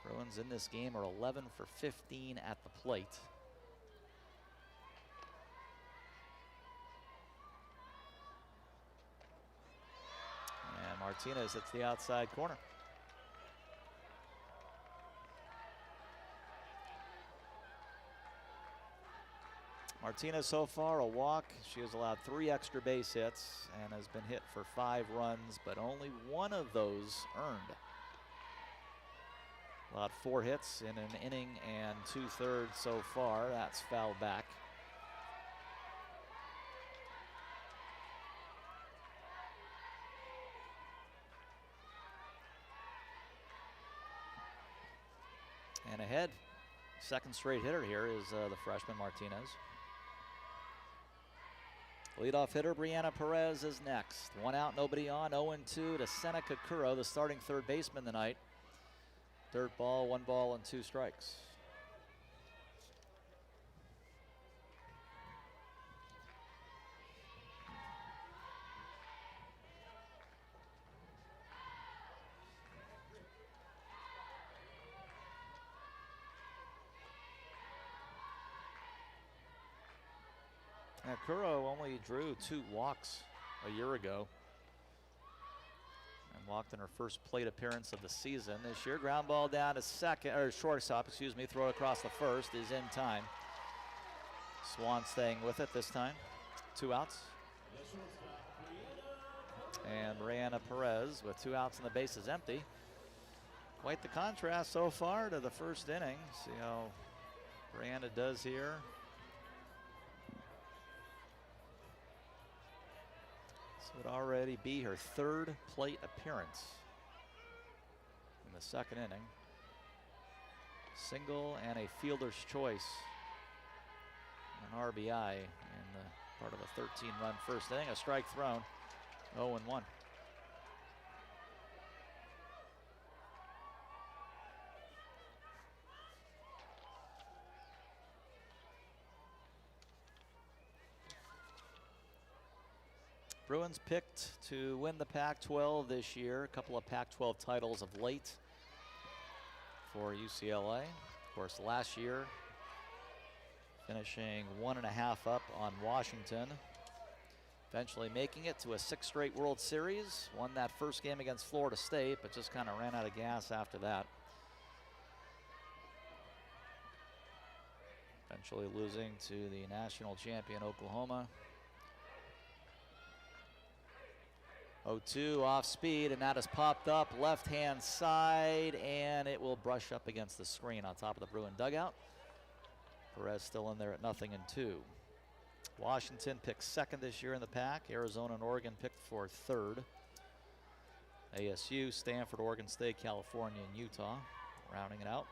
Speaker 1: Bruins in this game are 11 for 15 at the plate. And Martinez hits the outside corner. Martinez so far a walk. She has allowed 3 extra base hits and has been hit for 5 runs, but only 1 of those earned. Allowed 4 hits in an inning and 2/3 so far. That's fouled back. And ahead, second straight hitter here is the freshman Martinez. Leadoff hitter Brianna Perez is next. 1 out, nobody on. 0-2 to Seneca Curro, the starting third baseman tonight. Dirt ball, 1 ball and 2 strikes. Now, Curro only drew 2 walks a year ago and walked in her first plate appearance of the season this year. Ground ball down to second, or shortstop, excuse me. Throw across the first is in time. Swan staying with it this time. 2 outs. And Brianna Perez with 2 outs and the base is empty. Quite the contrast so far to the first inning. See how Brianna does here. This would already be her 3rd plate appearance in the second inning. Single and a fielder's choice. An RBI in the part of a 13-run first inning. A strike thrown, 0-1. Bruins picked to win the Pac-12 this year. A couple of Pac-12 titles of late for UCLA. Of course, last year finishing 1.5 up on Washington. Eventually making it to a 6th straight World Series. Won that first game against Florida State, but just kind of ran out of gas after that. Eventually losing to the national champion Oklahoma. 0-2 off speed, and that has popped up left-hand side, and it will brush up against the screen on top of the Bruin dugout. Perez still in there at 0-2. Washington picked 2nd this year in the pack. Arizona and Oregon picked for 3rd. ASU, Stanford, Oregon State, California, and Utah rounding it out.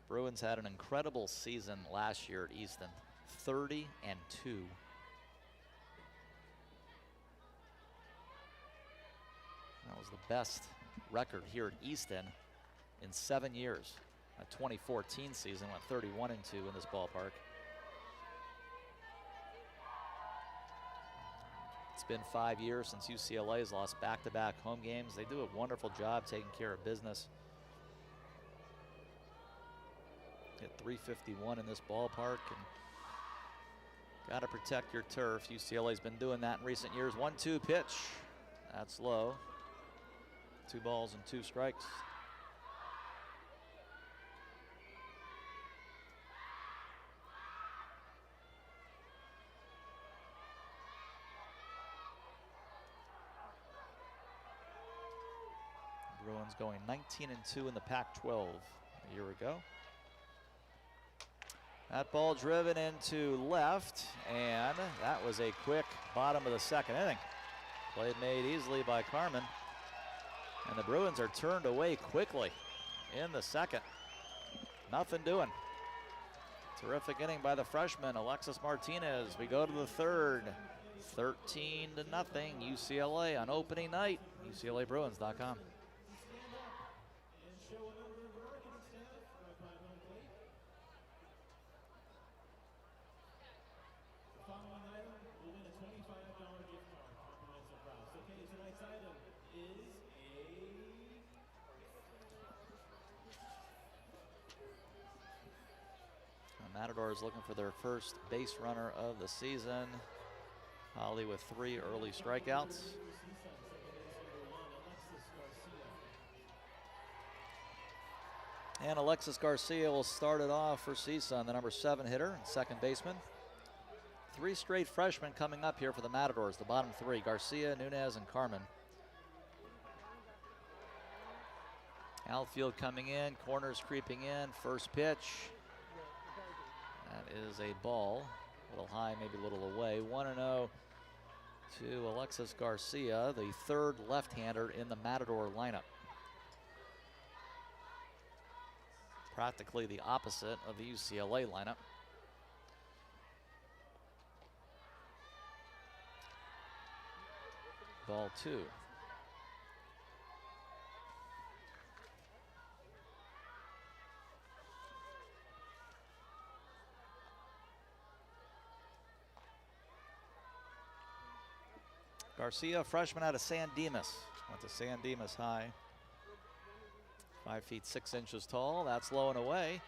Speaker 1: Bruins had an incredible season last year at Easton, 30-2. That was the best record here at Easton in 7 years. A 2014 season went 31-2 in this ballpark. It's been 5 years since UCLA has lost back-to-back home games. They do a wonderful job taking care of business. Hit .351 in this ballpark, and got to protect your turf. UCLA's been doing that in recent years. 1-2 pitch. That's low. 2 balls and 2 strikes. Bruins going 19-2 in the Pac-12 a year ago. That ball driven into left, and that was a quick bottom of the 2nd inning. Play made easily by Carmen, and the Bruins are turned away quickly in the 2nd. Nothing doing. Terrific inning by the freshman, Alexis Martinez. We go to the 3rd, 13-0, UCLA on opening night, UCLABruins.com. Matadors looking for their first base runner of the season. Holly with 3 early strikeouts. And Alexis Garcia will start it off for CSUN, the number 7 hitter and 2nd baseman. 3 straight freshmen coming up here for the Matadors, the bottom 3, Garcia, Nunez, and Carmen. Outfield coming in, corners creeping in, first pitch. That is a ball, a little high, maybe a little away. 1-0 to Alexis Garcia, the 3rd left-hander in the Matador lineup. Practically the opposite of the UCLA lineup. Ball 2. Garcia, freshman out of San Dimas. Went to San Dimas High. 5 feet 6 inches tall. That's low and away.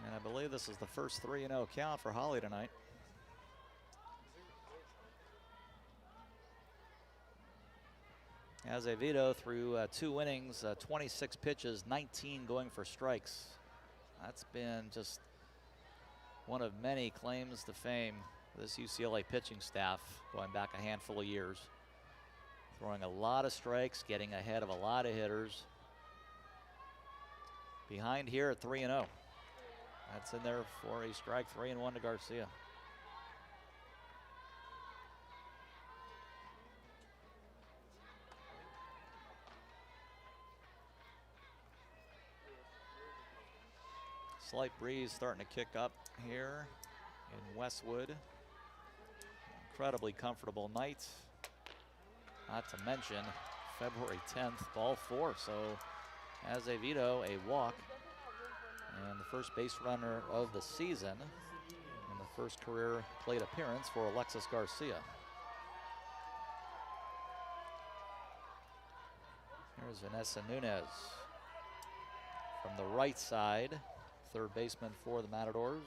Speaker 1: And I believe this is the first 3-0 count for Holly tonight. Azevedo through 2 innings, 26 pitches, 19 going for strikes. That's been just one of many claims to fame for this UCLA pitching staff going back a handful of years. Throwing a lot of strikes, getting ahead of a lot of hitters. Behind here at 3-0. That's in there for a strike, 3-1 to Garcia. Slight breeze starting to kick up here in Westwood. Incredibly comfortable night. Not to mention February 10th, ball 4. So Azevedo, a walk. And the first base runner of the season and the first career plate appearance for Alexis Garcia. There's Vanessa Nunez from the right side, third baseman for the Matadors.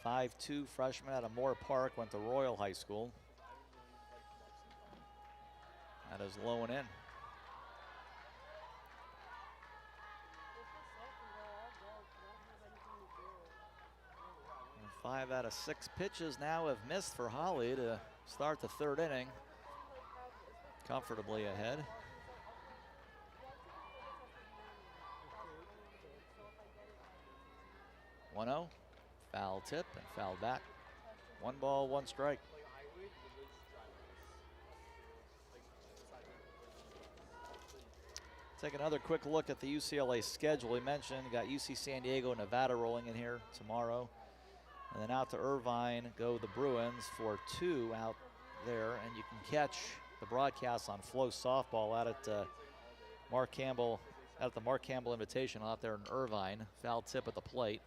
Speaker 1: .52 freshman out of Moore Park, went to Royal High School. That is low and in. 5 out of 6 pitches now have missed for Holly to start the third inning. Comfortably ahead. .1-0, foul tip and foul back. 1 ball, 1 strike. Take another quick look at the UCLA schedule. We mentioned got UC San Diego, Nevada rolling in here tomorrow. And then out to Irvine go the Bruins for 2 out there. And you can catch the broadcast on Flow Softball out at Mark Campbell, at the Mark Campbell Invitational out there in Irvine. Foul tip at the plate,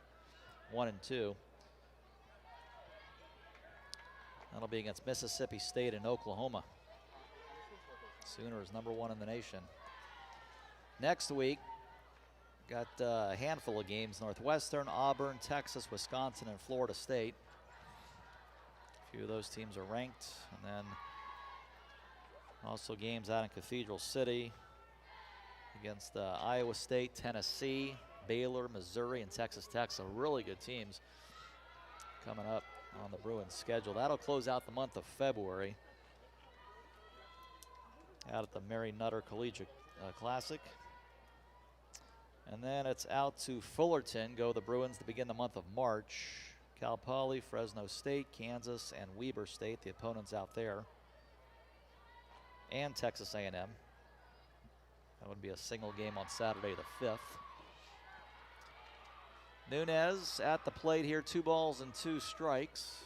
Speaker 1: 1 and 2. That'll be against Mississippi State and Oklahoma. Sooners #1 in the nation. Next week, got a handful of games: Northwestern, Auburn, Texas, Wisconsin, and Florida State. A few of those teams are ranked. And then also games out in Cathedral City against Iowa State, Tennessee, Baylor, Missouri, and Texas Tech. So really good teams coming up on the Bruins schedule. That'll close out the month of February out at the Mary Nutter Collegiate Classic. And then it's out to Fullerton, go the Bruins to begin the month of March. Cal Poly, Fresno State, Kansas, and Weber State, the opponents out there. And Texas A&M. That would be a single game on Saturday the 5th. Nunez at the plate here, 2 balls and 2 strikes.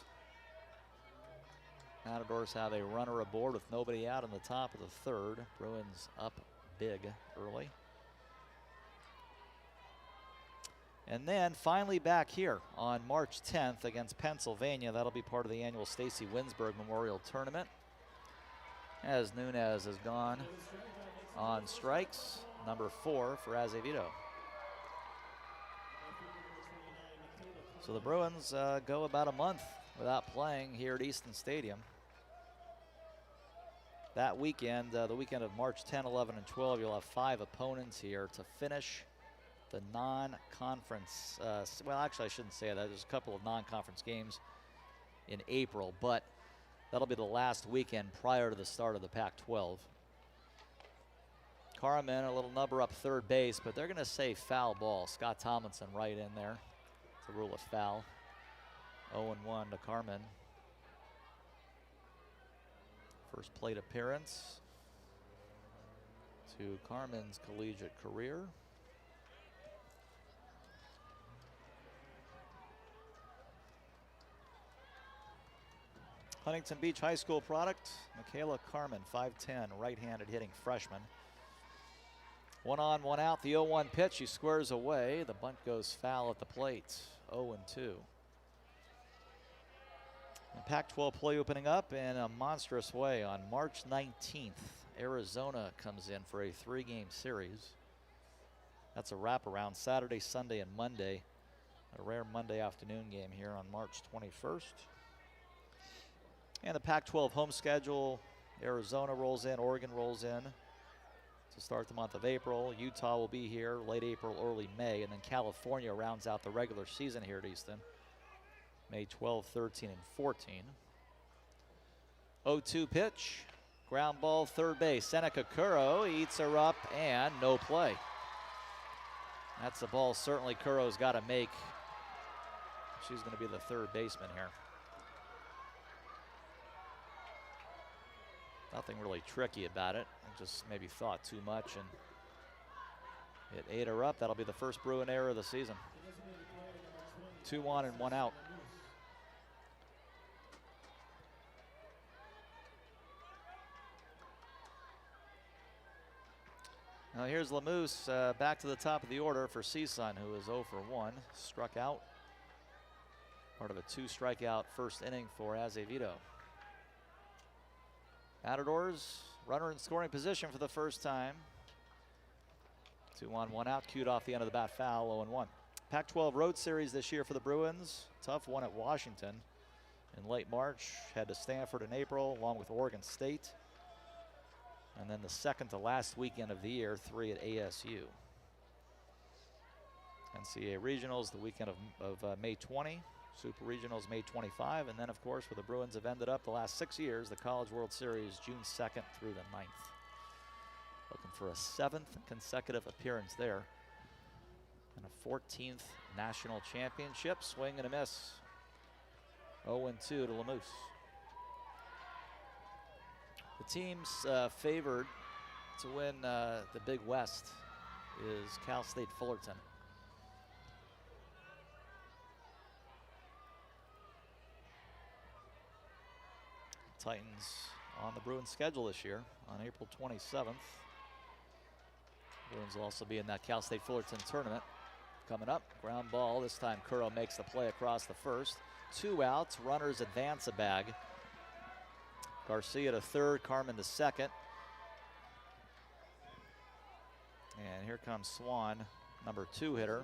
Speaker 1: Matadors have a runner aboard with nobody out in the top of the third. Bruins up big early. And then finally back here on March 10th against Pennsylvania. That'll be part of the annual Stacy Winsberg Memorial Tournament, as Nunez has gone on strikes, #4 for Azevedo. So the Bruins go about a month without playing here at Easton Stadium. That weekend, the weekend of March 10, 11, and 12, you'll have 5 opponents here to finish the non-conference, well, actually I shouldn't say that. There's a couple of non-conference games in April, but that'll be the last weekend prior to the start of the Pac-12. Carmen, a little number up third base, but they're going to say foul ball. Scott Tomlinson right in there to rule a foul. 0-1 to Carmen. First plate appearance to Carmen's collegiate career. Huntington Beach High School product, Michaela Carmen, 5'10", right-handed hitting freshman. 1 on, 1 out, the 0-1 pitch, he squares away. The bunt goes foul at the plate, 0-2. Pac-12 play opening up in a monstrous way on March 19th. Arizona comes in for a 3-game series. That's a wraparound Saturday, Sunday, and Monday. A rare Monday afternoon game here on March 21st. And the Pac-12 home schedule, Arizona rolls in, Oregon rolls in to start the month of April. Utah will be here late April, early May, and then California rounds out the regular season here at Easton, May 12, 13, and 14. 0-2 pitch, ground ball, third base. Seneca Curro eats her up, and no play. That's the ball certainly Curro's got to make. She's going to be the third baseman here. Nothing really tricky about it. I just maybe thought too much, and it ate her up. That'll be the first Bruin error of the season. 2 on and 1 out. Now here's Lamuse back to the top of the order for CSUN, who is 0 for 1. Struck out Part of a 2-strikeout first inning for Azevedo. Matadors, runner in scoring position for the first time. 2 on, 1 out, cued off the end of the bat foul, 0-1. Pac-12 road series this year for the Bruins. Tough one at Washington in late March. Head to Stanford in April, along with Oregon State. And then the second to last weekend of the year, 3 at ASU. NCAA Regionals the weekend of May 20. Super Regionals May 25. And then, of course, where the Bruins have ended up the last 6 years, the College World Series June 2nd through the 9th. Looking for a 7th consecutive appearance there. And a 14th national championship. Swing and a miss. 0-2 to Lamousse. The teams favored to win the Big West is Cal State Fullerton. Titans on the Bruins schedule this year on April 27th. Bruins will also be in that Cal State Fullerton tournament. Coming up, ground ball. This time Curro makes the play across the first. 2 outs, runners advance a bag. Garcia to third, Carmen to second. And here comes Swan, number 2 hitter.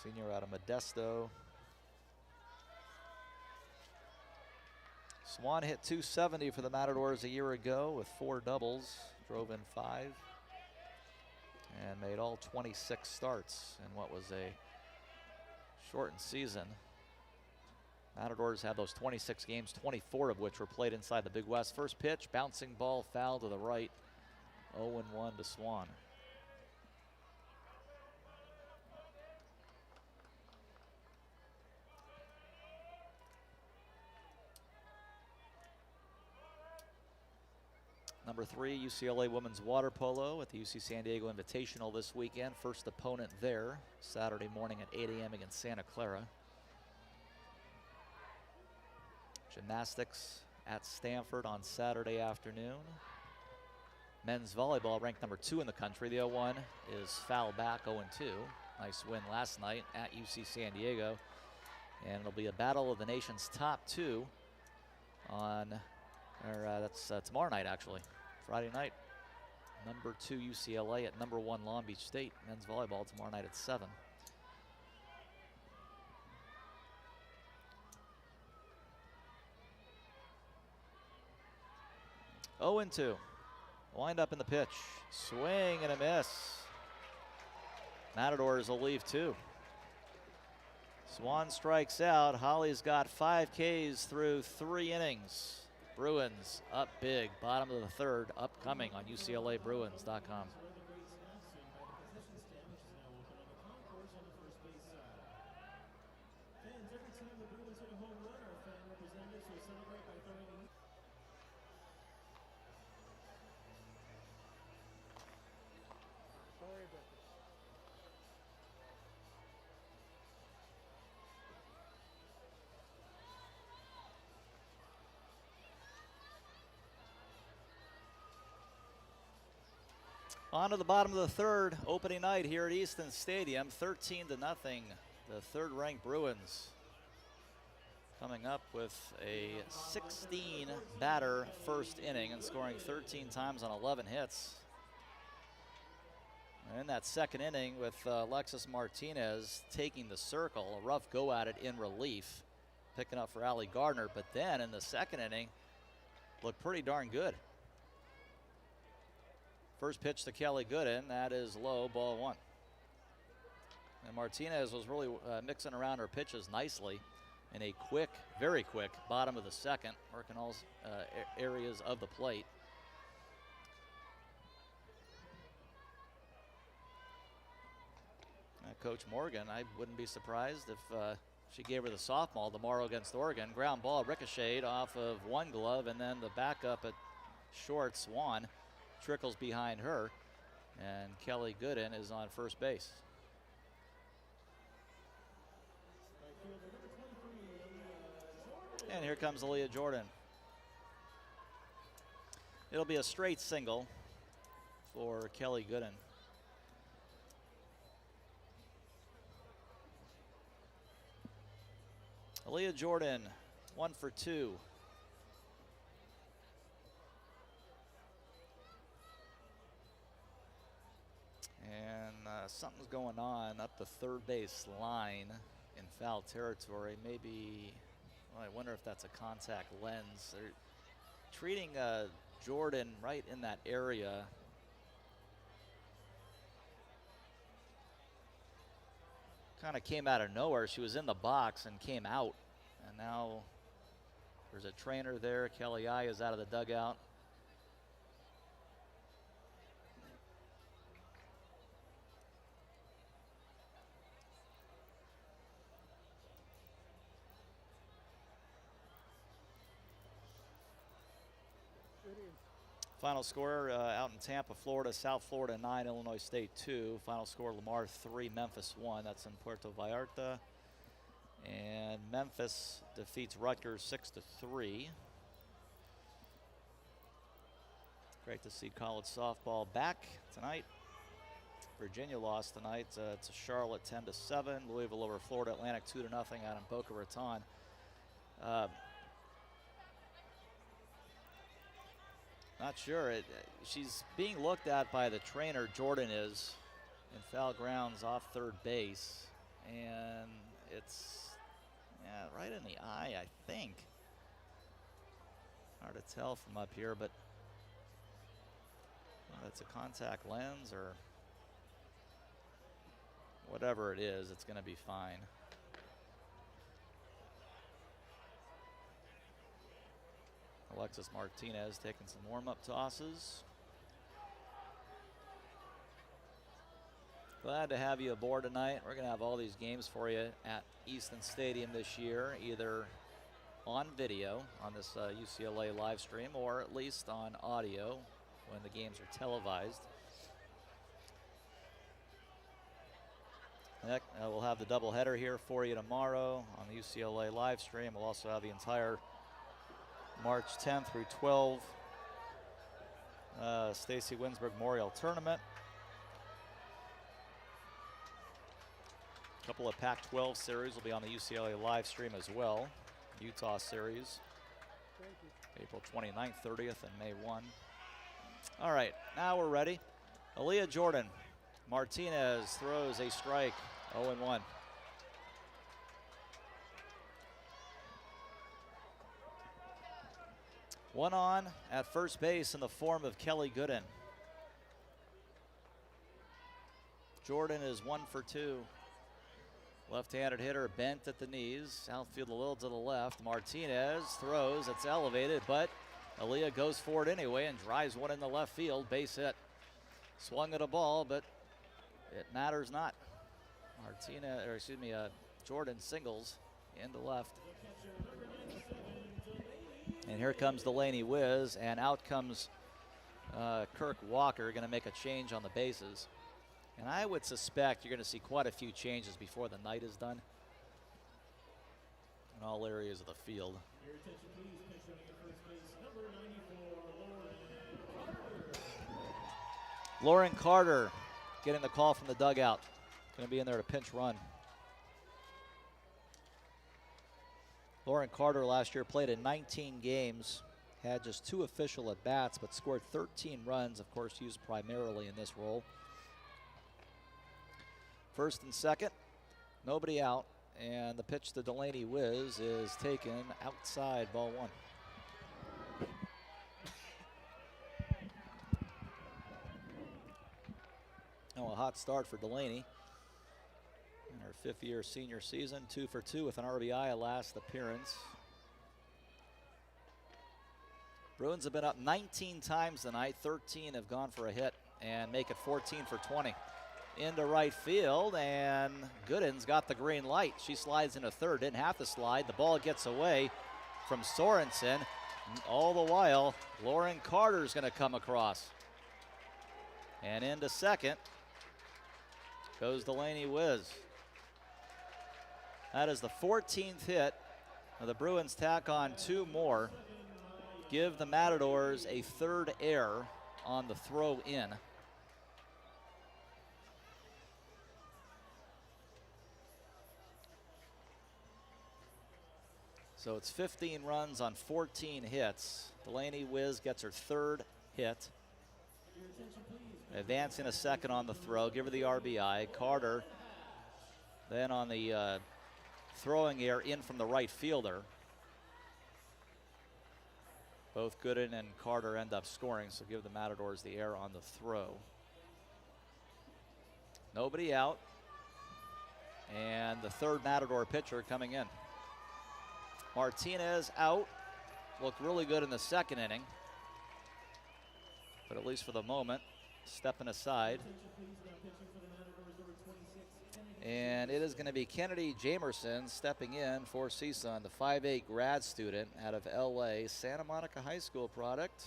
Speaker 1: Senior out of Modesto. Swan hit .270 for the Matadors a year ago with 4 doubles, drove in 5, and made all 26 starts in what was a shortened season. Matadors had those 26 games, 24 of which were played inside the Big West. First pitch, bouncing ball, foul to the right, 0-1 to Swan. Number 3, UCLA women's water polo at the UC San Diego Invitational this weekend. First opponent there, Saturday morning at 8 a.m. against Santa Clara. Gymnastics at Stanford on Saturday afternoon. Men's volleyball ranked number 2 in the country. The 0-1 is foul back, 0-2. Nice win last night at UC San Diego. And it'll be a battle of the nation's top 2 on, that's tomorrow night actually. Friday night, number 2 UCLA at number 1 Long Beach State. Men's volleyball tomorrow night at 7. Oh and 2. Wind up in the pitch. Swing and a miss. Matadors will leave 2. Swan strikes out. Holly's got 5 Ks through 3 innings. Bruins up big, bottom of the 3rd, upcoming on UCLABruins.com. On to the bottom of the 3rd, opening night here at Easton Stadium, 13-0. The 3rd-ranked Bruins coming up with a 16-batter first inning and scoring 13 times on 11 hits. And in that 2nd inning with Alexis Martinez taking the circle, a rough go at it in relief, picking up for Allie Gardner, but then in the 2nd inning, looked pretty darn good. First pitch to Kelly Gooden, that is low, ball 1. And Martinez was really mixing around her pitches nicely in a quick, very quick bottom of the 2nd, working all areas of the plate. Coach Morgan, I wouldn't be surprised if she gave her the softball tomorrow against Oregon. Ground ball ricocheted off of one glove, and then the backup at short, Swan, trickles behind her, and Kelly Gooden is on first base. And here comes Aaliyah Jordan. It'll be a straight single for Kelly Gooden. Aaliyah Jordan, 1 for 2. And something's going on up the third base line in foul territory. Maybe, well, I wonder if that's a contact lens. They're treating Jordan right in that area. Kind of came out of nowhere. She was in the box and came out. And now there's a trainer there. Kelly I is out of the dugout. Final score out in Tampa, Florida, South Florida 9, Illinois State 2. Final score Lamar 3, Memphis 1. That's in Puerto Vallarta. And Memphis defeats Rutgers 6-3. Great to see college softball back tonight. Virginia lost tonight to Charlotte 10-7. Louisville over Florida Atlantic 2-0 out in Boca Raton. Not sure. She's being looked at by the trainer, Jordan is, in foul grounds off third base. And it's right in the eye, I think. Hard to tell from up here, but it's a contact lens or whatever it is, it's going to be fine. Alexis Martinez taking some warm-up tosses. Glad to have you aboard tonight. We're going to have all these games for you at Easton Stadium this year, either on video on this UCLA live stream or at least on audio when the games are televised. Heck, we'll have the doubleheader here for you tomorrow on the UCLA live stream. We'll also have the entire March 10th through 12 Stacy Winsberg Memorial Tournament. A couple of Pac-12 series will be on the UCLA live stream as well. Utah series, April 29th, 30th, and May 1. All right, now we're ready. Aaliyah Jordan. Martinez throws a strike, 0-1. One on at first base in the form of Kelly Gooden. Jordan is 1 for 2. Left-handed hitter bent at the knees. Outfield a little to the left. Martinez throws. It's elevated, but Aaliyah goes for it anyway and drives one in the left field. Base hit. Swung at a ball, but it matters not. Jordan singles into left. And here comes Delaney Wiz, and out comes Kirk Walker, going to make a change on the bases. And I would suspect you're going to see quite a few changes before the night is done in all areas of the field.
Speaker 2: Your attention, please. Pitch running at first base, number 94,
Speaker 1: Lauren Carter getting the call from the dugout. Going to be in there to pinch run. Lauren Carter last year played in 19 games, had just 2 official at-bats, but scored 13 runs, of course used primarily in this role. First and second, nobody out, and the pitch to Delaney Wiz is taken outside, ball 1. Oh, a hot start for Delaney. In her 5th-year senior season, 2 for 2 with an RBI last appearance. Bruins have been up 19 times tonight. 13 have gone for a hit and make it 14 for 20. Into right field, and Gooden's got the green light. She slides into third, didn't have to slide. The ball gets away from Sorensen. All the while, Lauren Carter's going to come across. And into second goes Delaney Wiz. That is the 14th hit. Now the Bruins tack on 2 more. Give the Matadors a 3rd error on the throw in. So it's 15 runs on 14 hits. Delaney Wiz gets her third hit. Advancing a second on the throw, give her the RBI. Carter then on the throwing error in from the right fielder. Both Gooden and Carter end up scoring, so give the Matadors the error on the throw. Nobody out. And the third Matador pitcher coming in. Martinez out. Looked really good in the second inning. But at least for the moment, stepping aside. And it is going to be Kennedy Jamerson stepping in for CSUN, the 5'8" grad student out of LA, Santa Monica High School product.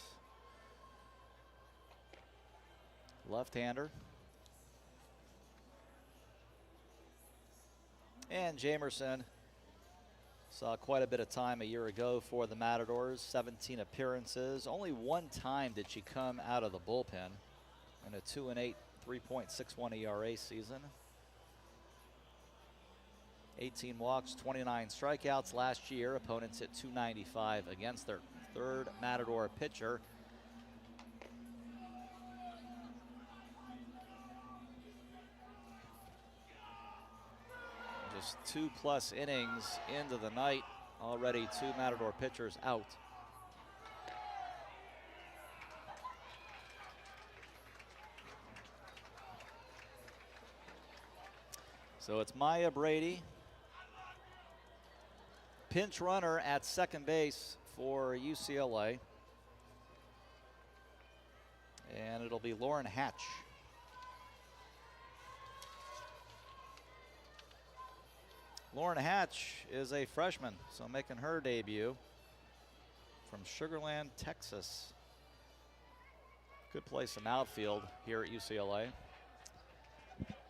Speaker 1: Left-hander. And Jamerson saw quite a bit of time a year ago for the Matadors, 17 appearances. Only one time did she come out of the bullpen in a 2-8, 3.61 ERA season. 18 walks, 29 strikeouts last year. Opponents hit .295 against their third Matador pitcher. Just 2+ innings into the night. Already 2 Matador pitchers out. So it's Maya Brady. Pinch runner at second base for UCLA. And it'll be Lauren Hatch. Lauren Hatch is a freshman, so making her debut from Sugar Land, Texas. Good place in outfield here at UCLA.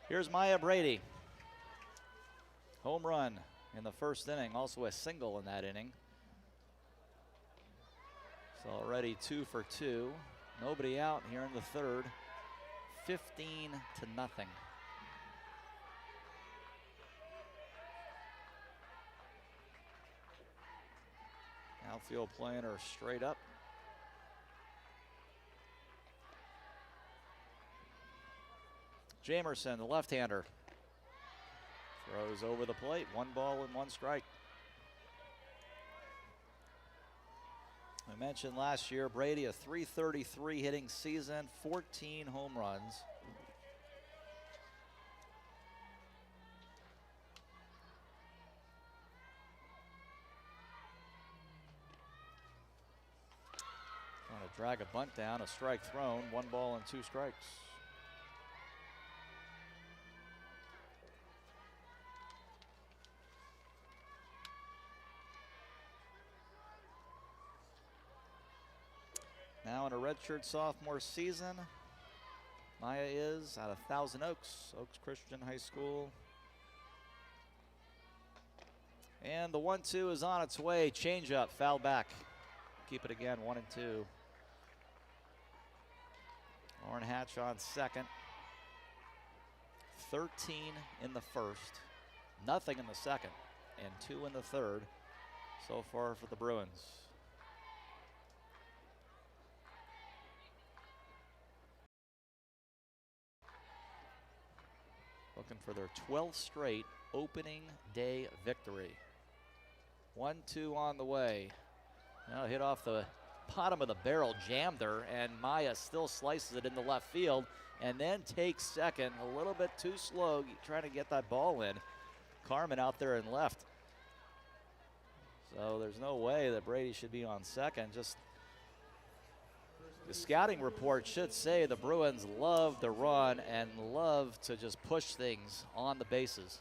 Speaker 1: Here's Maya Brady. Home run in the first inning, also a single in that inning. So already 2 for 2. Nobody out here in the third. 15-0. Outfield playing her straight up. Jamerson, the left-hander, throws over the plate. 1 ball and 1 strike. I mentioned last year, Brady, a .333 hitting season, 14 home runs. Trying to drag a bunt down, a strike thrown, 1 ball and 2 strikes. Now in a redshirt sophomore season, Maya is out of Thousand Oaks, Oaks Christian High School. And the 1-2 is on its way. Changeup, foul back. Keep it again, 1-2. Lauren Hatch on second. 13 in the first, nothing in the second, and 2 in the third so far for the Bruins. Looking for their 12th straight opening day victory. 1-2 on the way. Now hit off the bottom of the barrel, jammed her, and Maya still slices it in the left field and then takes second. A little bit too slow, trying to get that ball in. Carmen out there in left. So there's no way that Brady should be on second. Just the scouting report should say the Bruins love to run and love to just push things on the bases.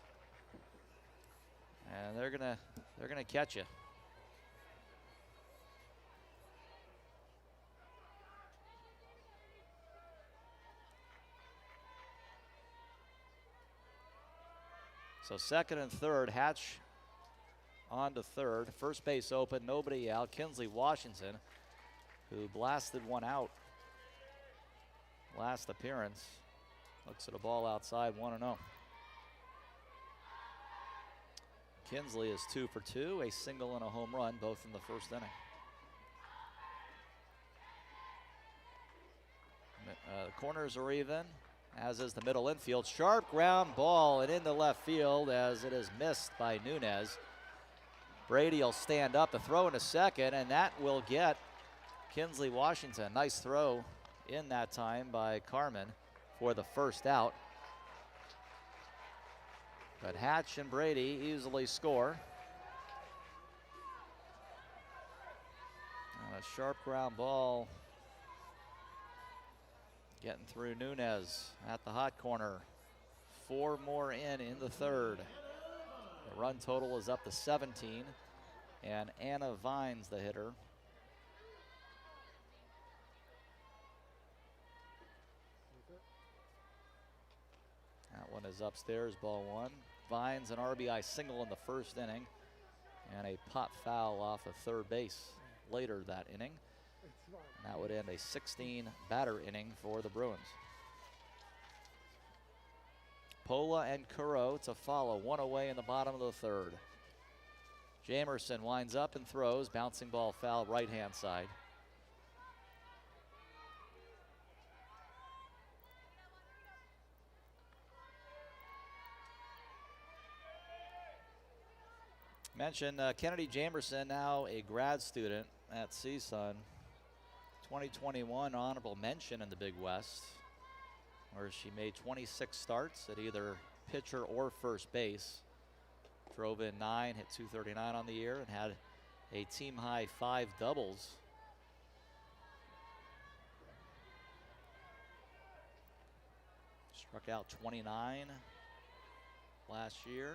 Speaker 1: And they're gonna catch you. So second and third, Hatch on to third. First base open, nobody out. Kinsley Washington, who blasted one out last appearance, looks at a ball outside, 1-0. Kinsley is 2 for 2, a single and a home run, both in the first inning. The corners are even, as is the middle infield. Sharp ground ball and into left field as it is missed by Nunez. Brady will stand up to throw in a second, and that will get Kinsley Washington. Nice throw in that time by Carmen for the first out. But Hatch and Brady easily score. And a sharp ground ball getting through Nunez at the hot corner. 4 more in the third. The run total is up to 17, and Anna Vines the hitter. That one is upstairs, ball 1. Vines an RBI single in the first inning, and a pop foul off of third base later that inning. And that would end a 16-batter inning for the Bruins. Pola and Curro to follow, 1 away in the bottom of the third. Jamerson winds up and throws, bouncing ball foul right-hand side. Mentioned Kennedy Jamerson, now a grad student at CSUN. 2021 honorable mention in the Big West, where she made 26 starts at either pitcher or first base. Drove in 9, hit .239 on the year, and had a team-high 5 doubles. Struck out 29 last year.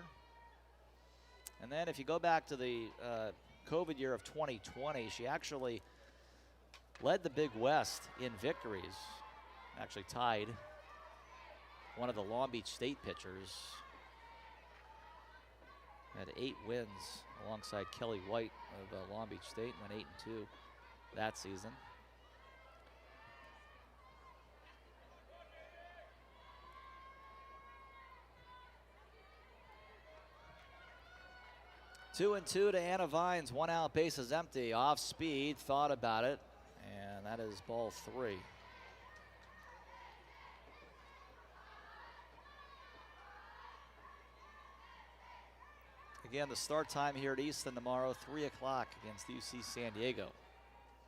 Speaker 1: And then if you go back to the COVID year of 2020, she actually led the Big West in victories. Actually tied one of the Long Beach State pitchers. Had 8 wins alongside Kelly White of Long Beach State, went 8-2 that season. Two and two to Anna Vines, 1 out, bases empty, off speed, thought about it, and that is ball 3. Again, the start time here at Easton tomorrow, 3 o'clock against UC San Diego.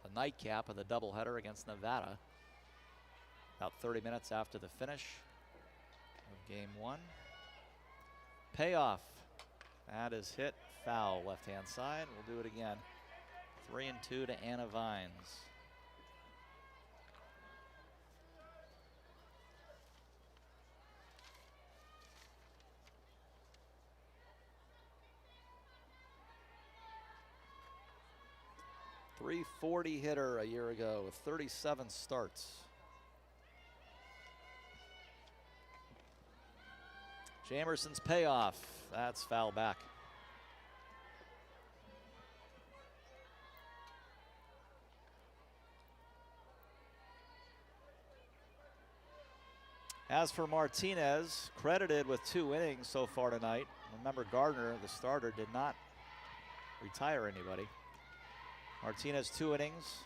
Speaker 1: The nightcap of the doubleheader against Nevada. About 30 minutes after the finish of game 1. Payoff. That is hit foul left-hand side. We'll do it again. 3 and 2 to Anna Vines. .340 hitter a year ago with 37 starts. Jamerson's payoff. That's foul back. As for Martinez, credited with 2 innings so far tonight. Remember, Gardner, the starter, did not retire anybody. Martinez 2 innings.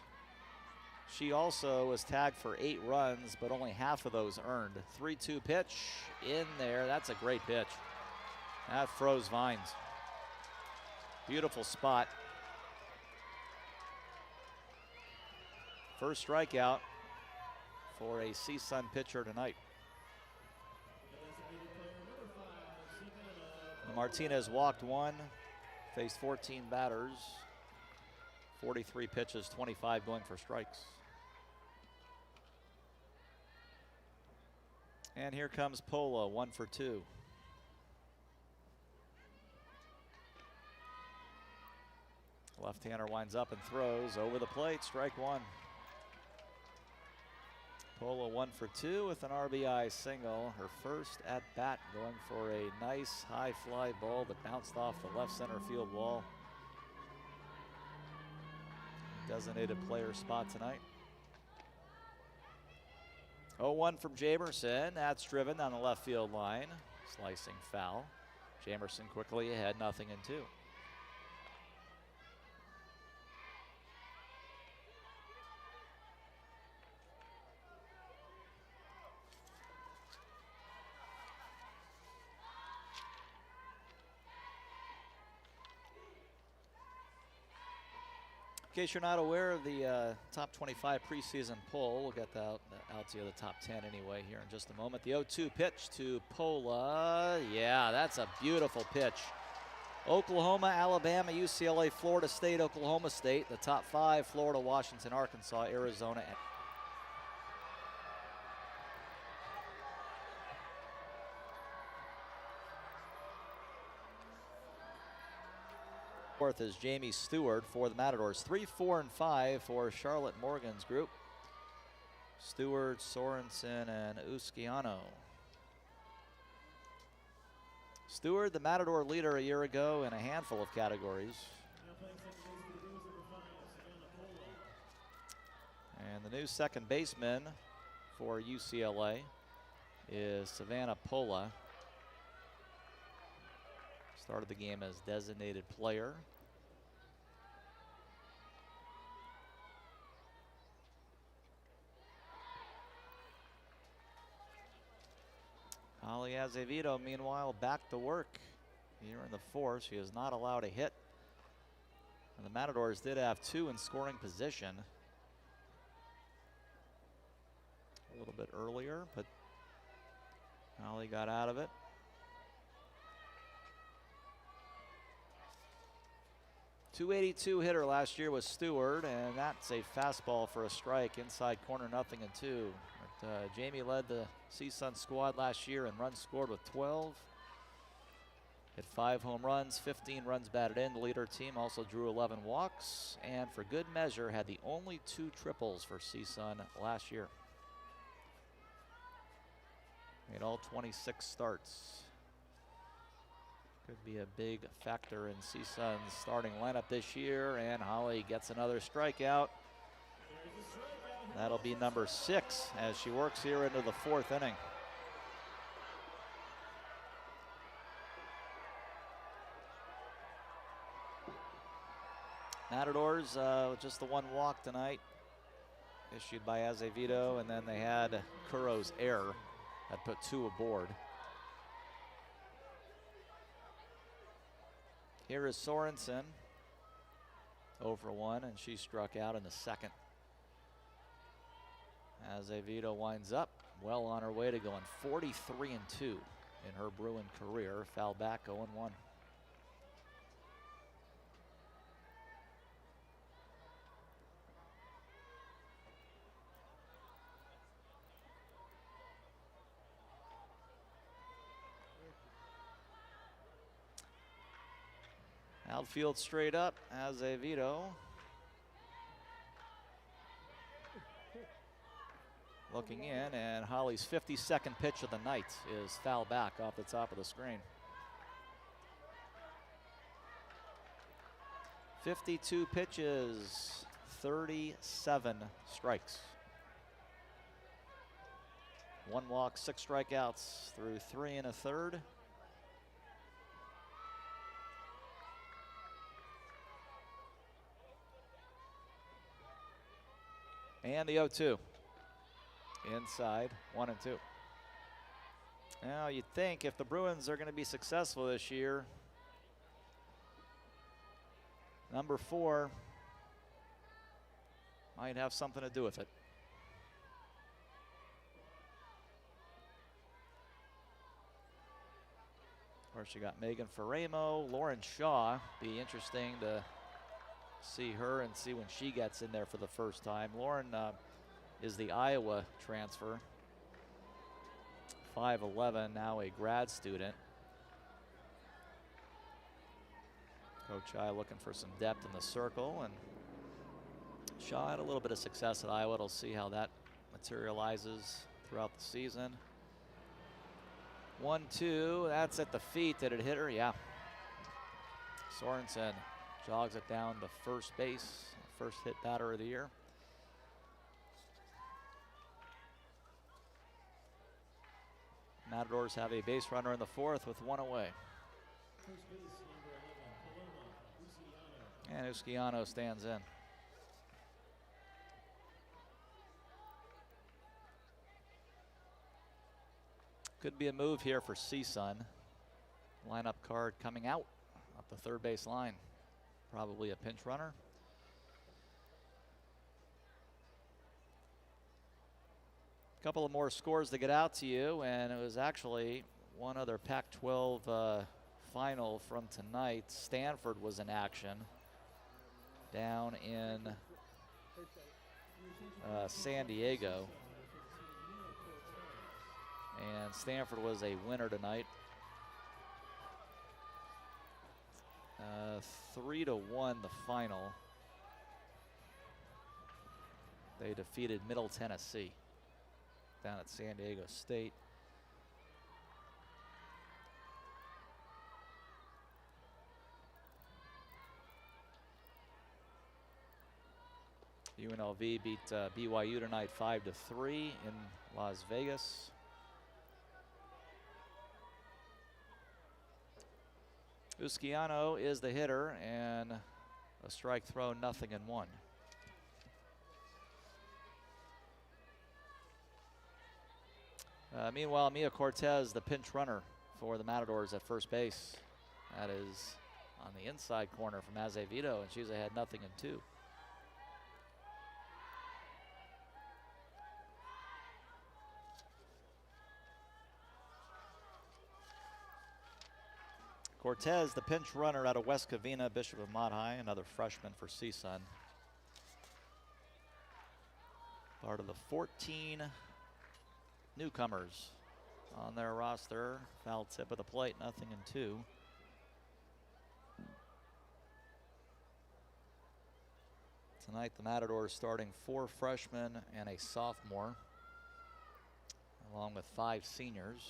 Speaker 1: She also was tagged for 8 runs, but only half of those earned. 3-2 pitch in there. That's a great pitch. That froze Vines. Beautiful spot. First strikeout for a CSUN pitcher tonight. Martinez walked 1, faced 14 batters, 43 pitches, 25 going for strikes. And here comes Pola, 1 for 2. Left-hander winds up and throws over the plate, strike 1. Pola 1 for 2 with an RBI single. Her first at bat, going for a nice high fly ball that bounced off the left center field wall. Designated player spot tonight. 0-1 from Jamerson. That's driven down the left field line. Slicing foul.
Speaker 3: Jamerson quickly ahead, 0-2.
Speaker 1: In case you're not aware of the top 25 preseason poll, we'll get that out to you, the top 10 anyway, here in just a moment. The 0-2 pitch to Pola. Yeah, that's a beautiful pitch. Oklahoma, Alabama, UCLA, Florida State, Oklahoma State. The top 5, Florida, Washington, Arkansas, Arizona. Fourth is Jamie Stewart for the Matadors. 3, 4, and 5 for Charlotte Morgan's group. Stewart, Sorensen, and Usquiano. Stewart, the Matador leader a year ago in a handful of categories. And the new second baseman for UCLA is Savannah Pola. Started the game as designated player. Holly Azevedo, meanwhile, back to work here in the fourth. She is not allowed a hit. And the Matadors did have 2 in scoring position a little bit earlier, but Holly got out of it. .282 hitter last year was Stewart, and that's a fastball for a strike inside corner, 0-2. But, Jamie led the CSUN squad last year in runs scored with 12. Hit 5 home runs, 15 runs batted in. The leader team also drew 11 walks, and for good measure had the only 2 triples for CSUN last year. Made all 26 starts. Could be a big factor in CSUN's starting lineup this year, and Holly gets another strikeout. That'll be number 6 as she works here into the 4th inning. Matadors, just the 1 walk tonight, issued by Azevedo, and then they had Kuro's error that put 2 aboard. Here is Sorensen, 0 for 1, and she struck out in the 2nd. Azevedo winds up, well on her way to going 43-2 in her Bruin career. Foul back, 0-1. Outfield straight up, Azevedo. Looking in, and Holly's 52nd pitch of the night is foul back off the top of the screen. 52 pitches, 37 strikes. 1 walk, 6 strikeouts through 3 1/3. And the 0-2. Inside, 1-2. Now you'd think if the Bruins are going to be successful this year, number 4 might have something to do with it. Of course, you got Megan Faramo, Lauren Shaw. Be interesting to see her and see when she gets in there for the first time. Lauren is the Iowa transfer, 5'11", now a grad student. Coach I looking for some depth in the circle, and Shaw had a little bit of success at Iowa. We'll see how that materializes throughout the season. 1-2, that's at the feet. Did it hit her? Yeah. Sorensen jogs it down to first base, first hit batter of the year. Matadors have a base runner in the 4th with 1 away.
Speaker 2: First base, number 11, Paloma, Luciano.
Speaker 3: And Usquiano stands in. Could be a move here for CSUN. Lineup card coming out up the third base line. Probably a pinch runner. Couple of more scores to get out to you, and it was actually one other Pac-12 final from tonight. Stanford was in action down in San Diego, and Stanford was a winner tonight. 3-1 the final. They defeated Middle Tennessee down at San Diego State. UNLV beat BYU tonight 5-3 in Las Vegas. Usquiano is the hitter, and a strike throw, 0-1. Meanwhile, Mia Cortez, the pinch runner for the Matadors at first base. That is on the inside corner from Azevedo, and she's ahead 0-2. Cortez, the pinch runner out of West Covina, Bishop of Mott High, another freshman for CSUN. Part of the 14 newcomers on their roster. Foul tip of the plate, 0-2. Tonight the Matadors starting 4 freshmen and a sophomore, along with 5 seniors.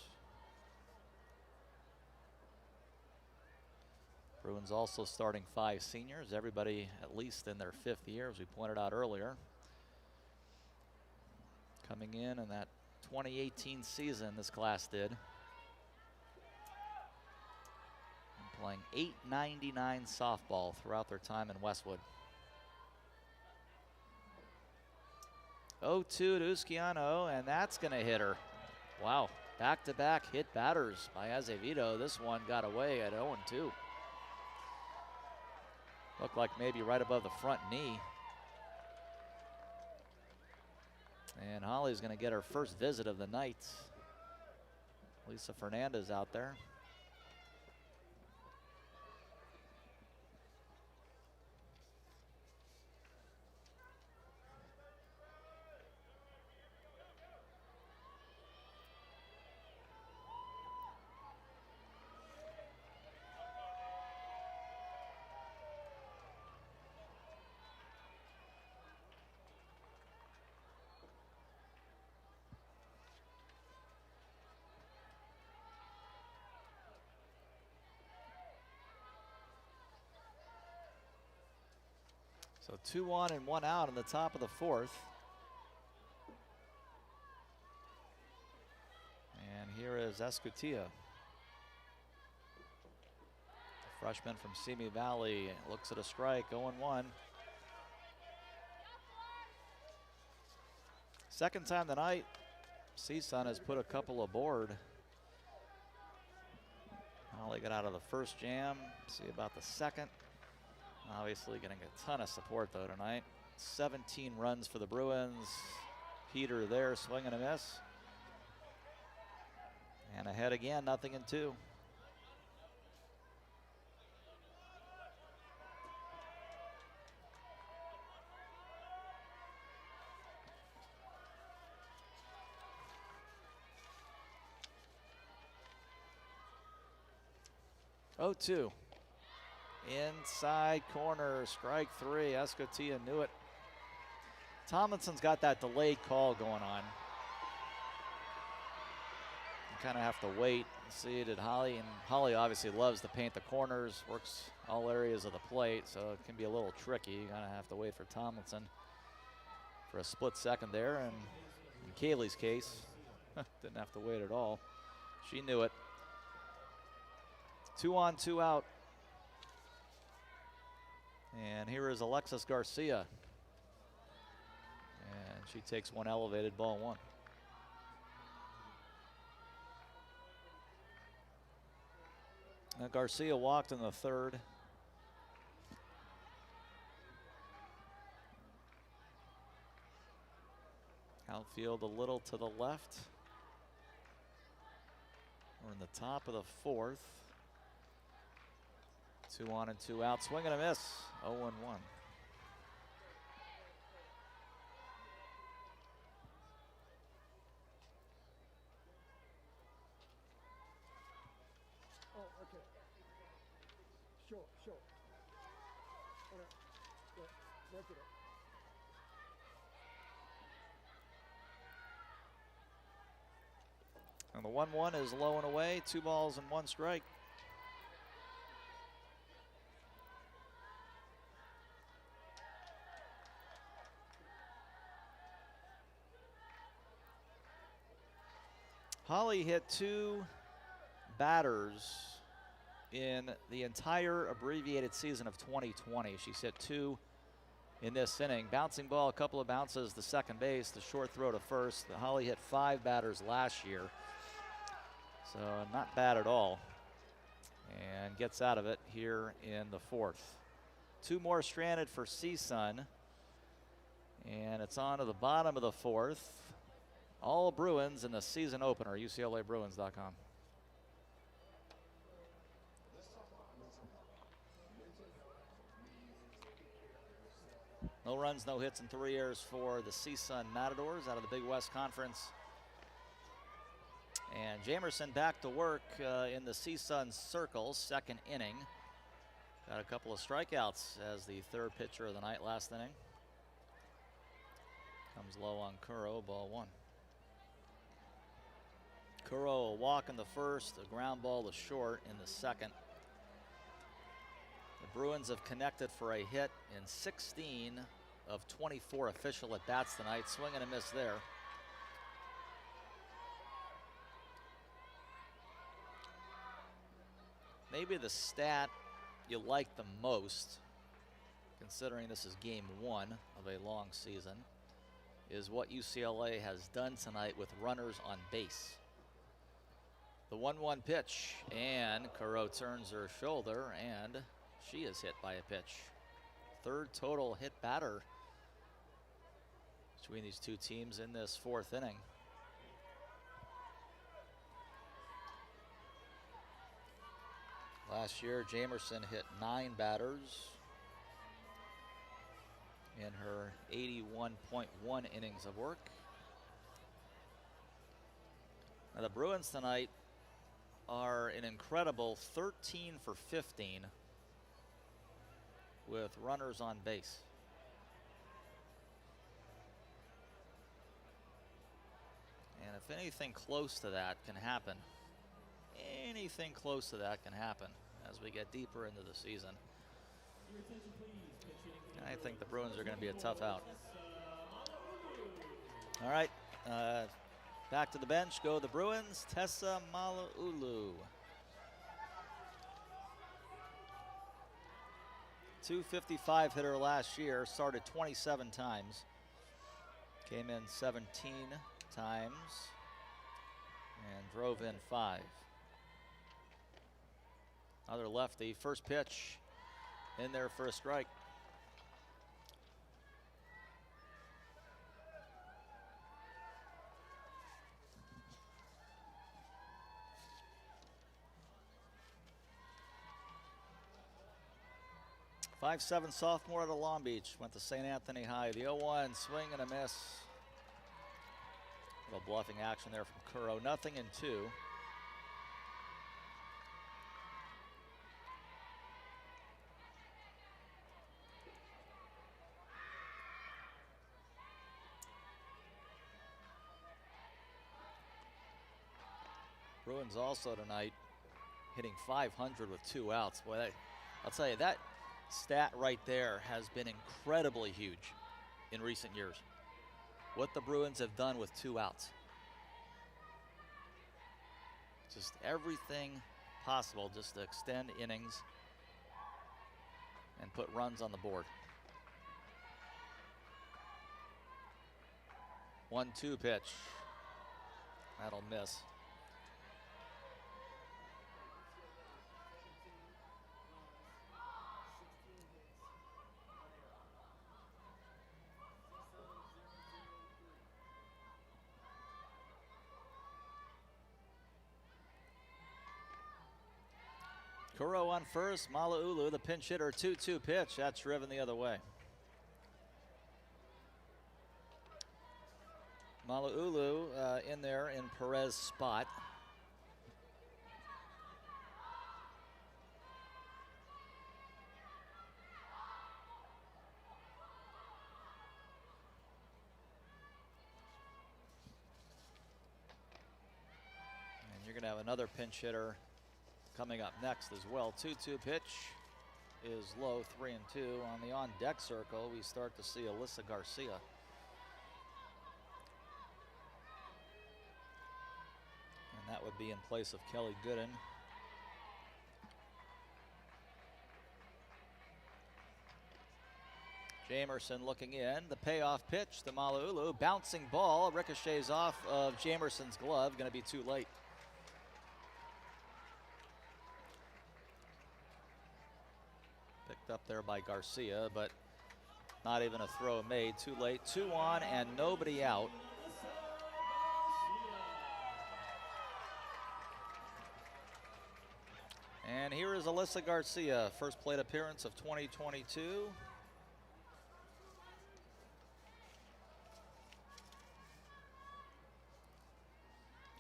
Speaker 3: Bruins also starting 5 seniors, everybody at least in their 5th year, as we pointed out earlier. Coming in that 2018 season, this class did. And playing .899 softball throughout their time in Westwood. 0-2 to Usquiano, and that's going to hit her. Wow, back-to-back hit batters by Azevedo. This one got away at 0-2. Looked like maybe right above the front knee. And Holly's going to get her first visit of the night. Lisa Fernandez out there. So 2 on and 1 out in the top of the 4th. And here is Escutia. The freshman from Simi Valley looks at a strike, 0-1. Second time tonight, CSUN has put a couple aboard. Holly got out of the first jam, see about the second. Obviously getting a ton of support though tonight. 17 runs for the Bruins. Peter there, swing and a miss. And ahead again, 0-2. Oh, 2. Inside corner, strike 3. Escotia knew it. Tomlinson's got that delayed call going on. You kind of have to wait and see it at Holly, and Holly obviously loves to paint the corners, works all areas of the plate, so it can be a little tricky. You kind of have to wait for Tomlinson for a split second there, and in Kaylee's case, didn't have to wait at all. She knew it. 2 on, 2 out. And here is Alexis Garcia. And she takes one elevated, ball 1. Now Garcia walked in the 3rd. Outfield a little to the left. We're in the top of the 4th. 2 on and 2 out. Swing and a miss. 0-1.
Speaker 4: Oh, okay. Sure. All right. Yeah, work it out.
Speaker 3: And the 1-1 is low and away. 2 balls and 1 strike. Holly hit 2 batters in the entire abbreviated season of 2020. She's hit 2 in this inning. Bouncing ball, a couple of bounces to second base, the short throw to first. Holly hit 5 batters last year, so not bad at all. And gets out of it here in the 4th. 2 more stranded for CSUN. And it's on to the bottom of the 4th. All Bruins in the season opener, UCLABruins.com. No runs, no hits in 3 years for the CSUN Matadors out of the Big West Conference. And Jamerson back to work in the CSUN circle, 2nd inning. Got a couple of strikeouts as the 3rd pitcher of the night last inning. Comes low on Kuro, ball 1. Kuro a walk in the 1st, a ground ball to short in the 2nd. The Bruins have connected for a hit in 16 of 24 official at bats tonight. Swing and a miss there. Maybe the stat you like the most, considering this is game 1 of a long season, is what UCLA has done tonight with runners on base. The 1-1 pitch, and Kuro turns her shoulder, and she is hit by a pitch. 3rd total hit batter between these 2 teams in this 4th inning. Last year, Jamerson hit 9 batters in her 81.1 innings of work. Now the Bruins tonight are an incredible 13 for 15 with runners on base. And if anything close to that can happen, as we get deeper into the season, I think the Bruins are going to be a tough out. All right, back to the bench go the Bruins. Tessa Mala'ulu. .255 hitter last year, started 27 times, came in 17 times, and drove in 5. Other lefty, first pitch in there for a strike. .57 sophomore out of Long Beach, went to St. Anthony High. The 0-1 swing and a miss. A little bluffing action there from Kuro. 0-2. Bruins also tonight hitting .500 with 2 outs. Boy, I'll tell you, that stat right there has been incredibly huge in recent years. What the Bruins have done with 2 outs. Just everything possible just to extend innings and put runs on the board. 1-2 pitch. That'll miss. Kuro on first, Mala'ulu, the pinch hitter, 2-2 pitch. That's driven the other way. Mala'ulu in there in Perez's spot. And you're going to have another pinch hitter coming up next as well. 2-2 pitch is low, 3-2. On the on-deck circle, we start to see Alyssa Garcia. And that would be in place of Kelly Gooden. Jamerson looking in. The payoff pitch to Mala'ulu. Bouncing ball, ricochets off of Jamerson's glove. Going to be too late. Picked up there by Garcia, but not even a throw made. Too late. 2 on and nobody out. And here is Alyssa Garcia, first plate appearance of 2022.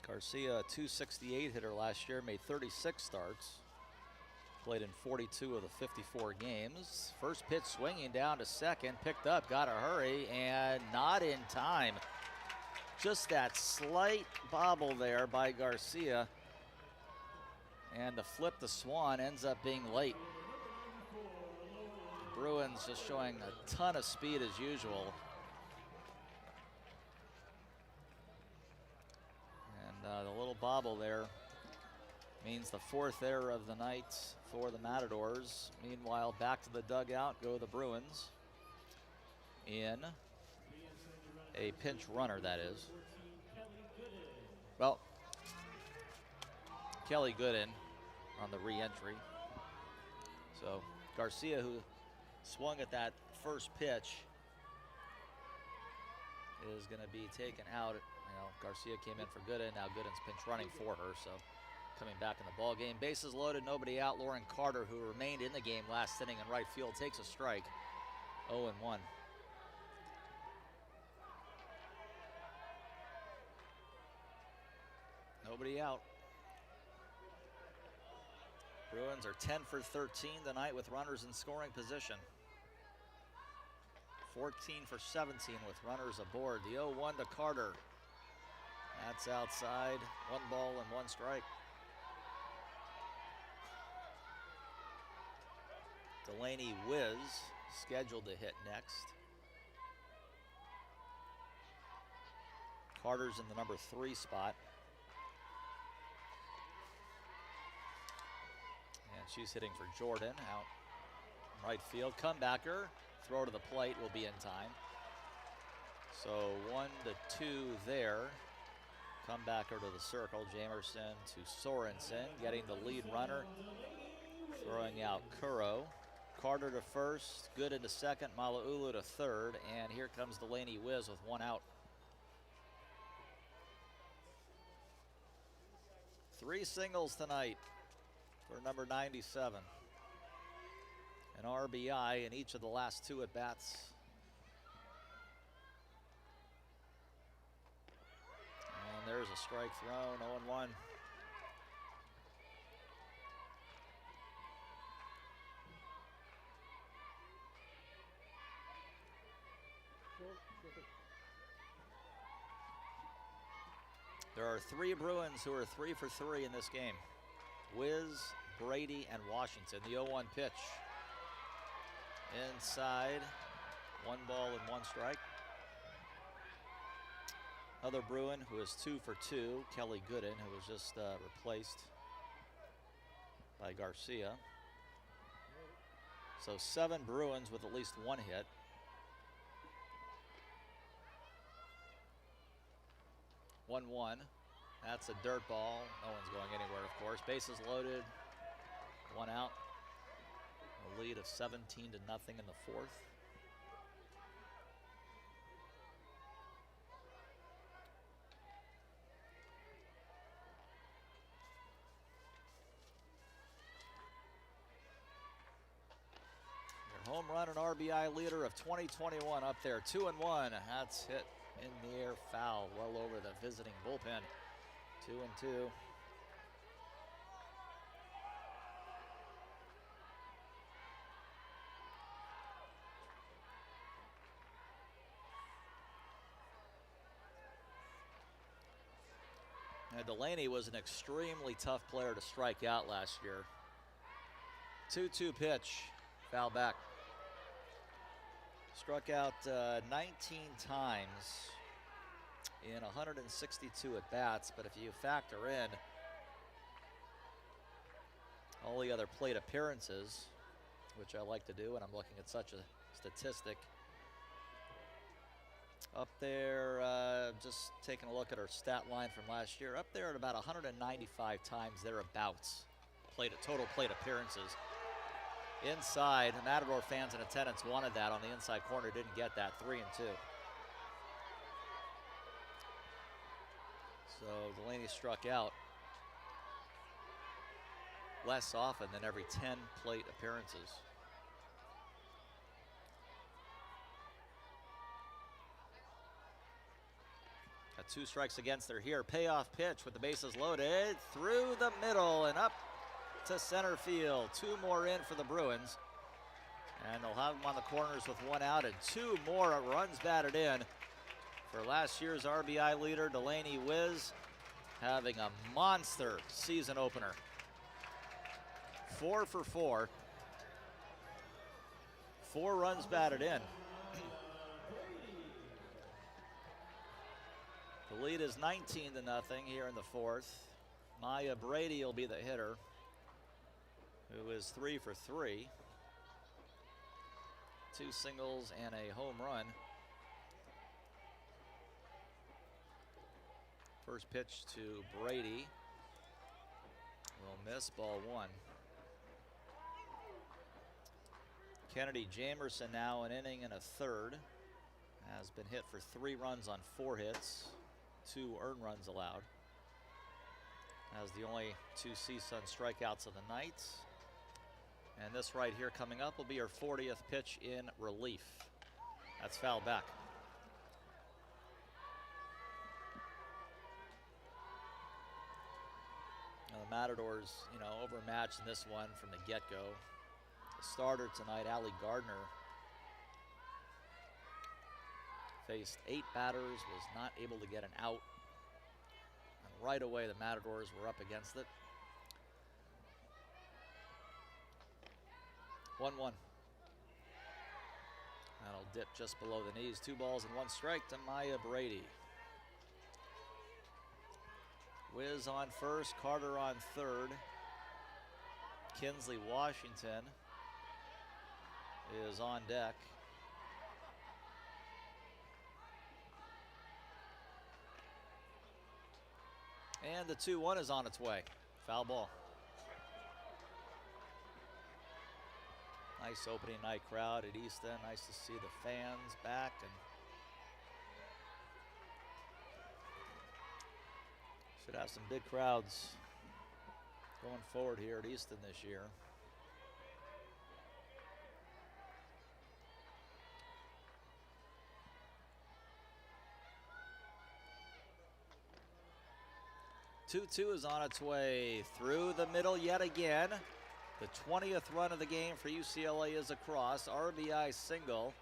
Speaker 3: Garcia, a .268 hitter last year, made 36 starts. Played in 42 of the 54 games. First pitch swinging down to second, picked up, got a hurry, and not in time. Just that slight bobble there by Garcia. And the flip to Swan ends up being late. The Bruins just showing a ton of speed as usual. And the little bobble there means the 4th error of the night for the Matadors. Meanwhile, back to the dugout go the Bruins in a pinch runner, that is. Well, Kelly Gooden on the re-entry. So Garcia, who swung at that first pitch, is going to be taken out. You know, Garcia came in for Gooden. Now Gooden's pinch running for her. So coming back in the ball game. Bases loaded, nobody out. Lauren Carter, who remained in the game last inning in right field, takes a strike. 0-1. Nobody out. Bruins are 10 for 13 tonight with runners in scoring position. 14 for 17 with runners aboard. The 0-1 to Carter. That's outside. 1 ball and 1 strike. Delaney Wiz scheduled to hit next. Carter's in the number 3 spot. She's hitting for Jordan out right field. Comebacker, throw to the plate will be in time. So 1-2 there. Comebacker to the circle. Jamerson to Sorensen, getting the lead runner. Throwing out Kuro. Carter to first, Gooden to second, Mala'ulu to third, and here comes Delaney Wiz with 1 out. 3 singles tonight for number 97. An RBI in each of the last 2 at-bats. And there's a strike thrown, 0-1. There are 3 Bruins who are 3 for 3 in this game. Wiz, Brady, and Washington. The 0-1 pitch. Inside. 1 ball and 1 strike. Another Bruin who is 2 for 2. Kelly Gooden, who was just replaced by Garcia. So 7 Bruins with at least 1 hit. One. That's a dirt ball. No one's going anywhere, of course. Bases loaded. 1 out. A lead of 17-0 in the 4th. Your home run and RBI leader of 2021 up there. 2-1. That's hit in the air, foul, well over the visiting bullpen. 2-2. Now, Delaney was an extremely tough player to strike out last year. 2-2 pitch, foul back. Struck out 19 times in 162 at-bats, but if you factor in all the other plate appearances, which I like to do, and I'm looking at such a statistic, up there, just taking a look at our stat line from last year, up there at about 195 times thereabouts, total plate appearances. Inside, Matador fans in attendance wanted that on the inside corner, didn't get that, 3-2. So Delaney struck out less often than every 10 plate appearances. Got 2 strikes against her here. Payoff pitch with the bases loaded through the middle and up to center field. 2 more in for the Bruins. And they'll have them on the corners with 1 out and 2 more runs batted in for last year's RBI leader, Delaney Wiz, having a monster season opener. 4 for 4. 4 runs batted in. The lead is 19-0 here in the 4th. Maya Brady will be the hitter, who is 3 for 3. 2 singles and a home run. First pitch to Brady will miss, ball 1. Kennedy Jamerson now an inning and a third. Has been hit for 3 runs on 4 hits. 2 earned runs allowed. Has the only 2 CSUN strikeouts of the night. And this right here coming up will be her 40th pitch in relief. That's foul back. Now the Matadors, overmatched in this one from the get-go. The starter tonight, Allie Gardner, faced 8 batters, was not able to get an out. And right away, the Matadors were up against it. 1-1. That'll dip just below the knees. 2 balls and 1 strike to Maya Brady. Wiz on first, Carter on third. Kinsley Washington is on deck. And the 2-1 is on its way. Foul ball. Nice opening night crowd at Easton. Nice to see the fans back. And should have some big crowds going forward here at Easton this year. Two is on its way through the middle yet again. The 20th run of the game for UCLA is across. RBI single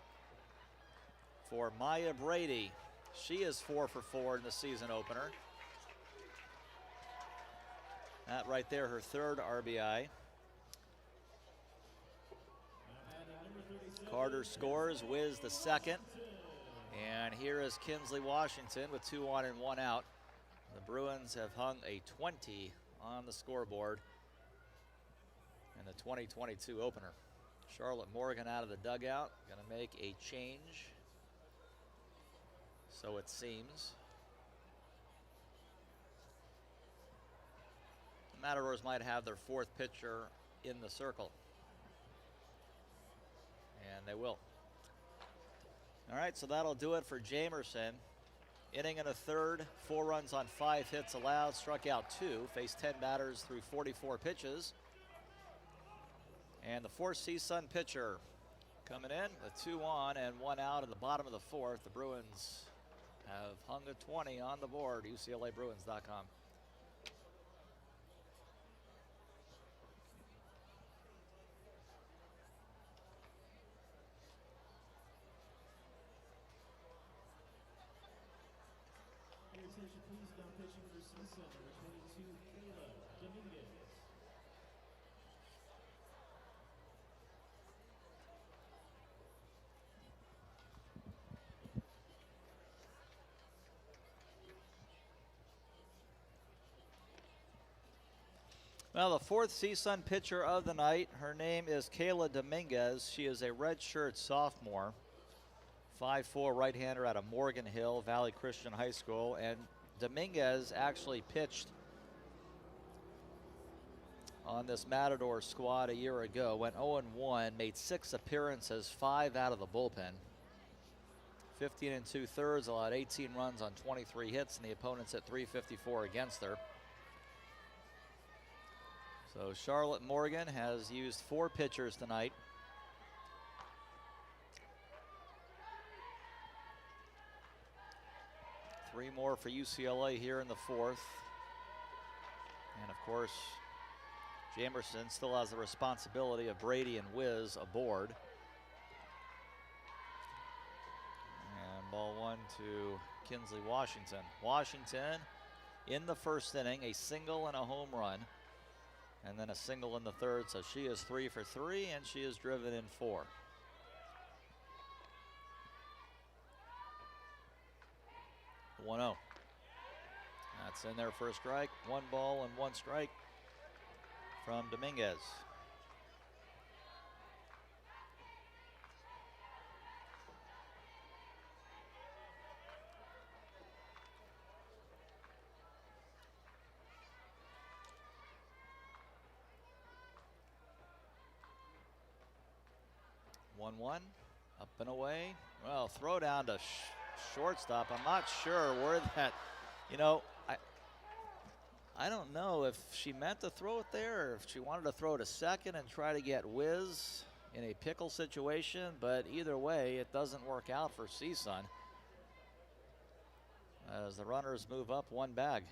Speaker 3: for Maya Brady. She is 4 for 4 in the season opener. That right there, her 3rd RBI. Carter scores, Wiz the 2nd. And here is Kinsley Washington with 2 on and 1 out. The Bruins have hung a 20 on the scoreboard in the 2022 opener. Charlotte Morgan out of the dugout, going to make a change. So it seems. The Matadors might have their fourth pitcher in the circle. And they will. All right, so that'll do it for Jamerson. Inning and a third, 4 runs on 5 hits allowed, struck out 2, faced 10 batters through 44 pitches. And the fourth CSUN pitcher coming in with 2 on and 1 out in the bottom of the fourth. The Bruins have hung a 20 on the board, UCLABruins.com.
Speaker 2: Your attention, please. Now pitching for CSUN, number 22, Kayla Dominguez.
Speaker 3: Well, the fourth CSUN pitcher of the night, her name is Kayla Dominguez. She is a redshirt sophomore, 5'4" right-hander out of Morgan Hill Valley Christian High School. And Dominguez actually pitched on this Matador squad a year ago, went 0-1, made 6 appearances, 5 out of the bullpen. 15 2/3, allowed 18 runs on 23 hits, and the opponents at .354 against her. So Charlotte Morgan has used 4 pitchers tonight. Three more for UCLA here in the fourth. And of course, Jamerson still has the responsibility of Brady and Wiz aboard. And ball 1 to Kinsley Washington. Washington in the first inning, a single and a home run. And then a single in the third, so she is 3 for 3, and she is driven in 4. The 1-0. That's in there for a strike. 1 ball and 1 strike from Dominguez. One, up and away. Well, throw down to shortstop. I'm not sure where that, I don't know if she meant to throw it there or if she wanted to throw to second and try to get Wiz in a pickle situation, but either way, it doesn't work out for CSUN as the runners move up 1 bag.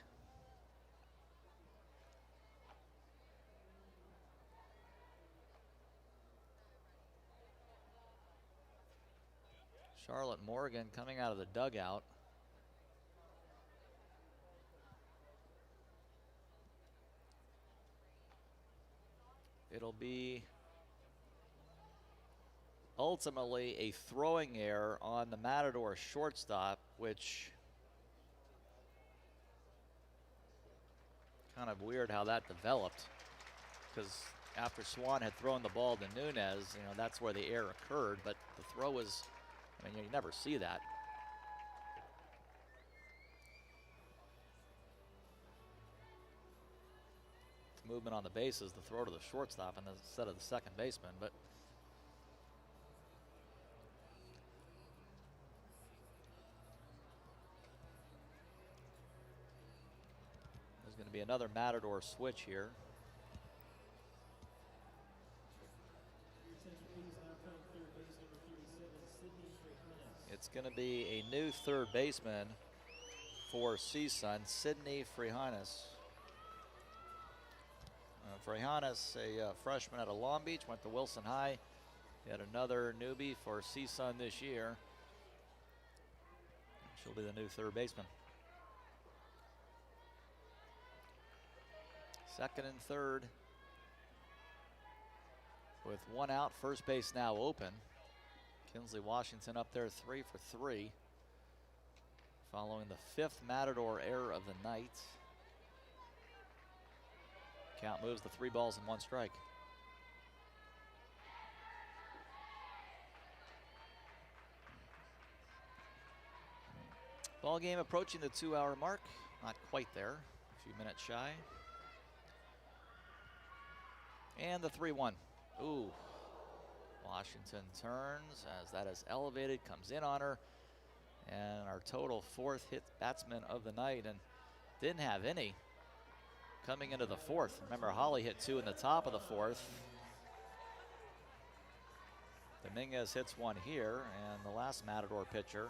Speaker 3: Charlotte Morgan coming out of the dugout. It'll be ultimately a throwing error on the Matador shortstop, which kind of weird how that developed, because after Swan had thrown the ball to Nunez, that's where the error occurred, but the throw was, you never see that. Movement on the bases, the throw to the shortstop instead of the second baseman, but there's going to be another Matador switch here. It's going to be a new third baseman for CSUN, Sydney Frijones. Frijones, a freshman out of Long Beach, went to Wilson High. Yet another newbie for CSUN this year. She'll be the new third baseman. Second and third. With 1 out, first base now open. Kinsley Washington up there 3 for 3. Following the 5th Matador error of the night. Count moves to 3 balls and 1 strike. Ball game approaching the 2-hour mark. Not quite there, a few minutes shy. And the 3-1. Ooh. Washington turns as that is elevated, comes in on her. And our total 4th hit batsman of the night, and didn't have any coming into the 4th. Remember, Holly hit 2 in the top of the 4th. Dominguez hits 1 here, and the last Matador pitcher,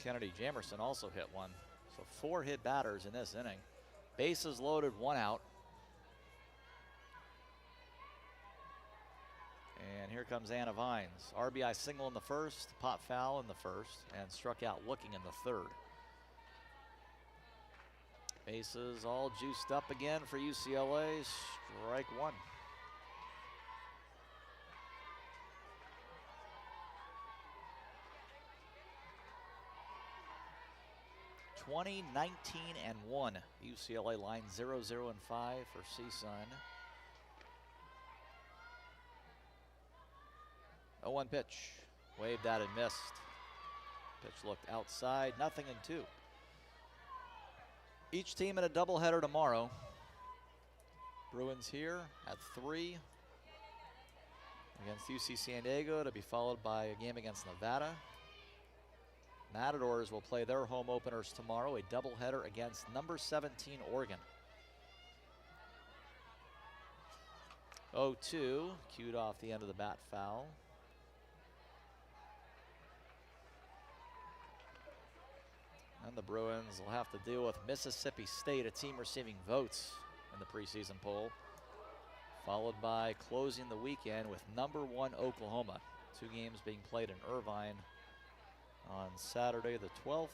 Speaker 3: Kennedy Jamerson, also hit 1. So 4 hit batters in this inning. Bases loaded, 1 out. And here comes Anna Vines. RBI single in the 1st, pop foul in the 1st, and struck out looking in the 3rd. Bases all juiced up again for UCLA. Strike 1. 20, 19, and 1. UCLA line 0, 0, and 5 for CSUN. 0-1 pitch. Waved at and missed. Pitch looked outside. 0-2. Each team in a doubleheader tomorrow. Bruins here at 3 against UC San Diego, to be followed by a game against Nevada. Matadors will play their home openers tomorrow, a doubleheader against number 17 Oregon. 0-2, cued off the end of the bat foul. And the Bruins will have to deal with Mississippi State, a team receiving votes in the preseason poll, followed by closing the weekend with number 1 Oklahoma. 2 games being played in Irvine on Saturday the 12th.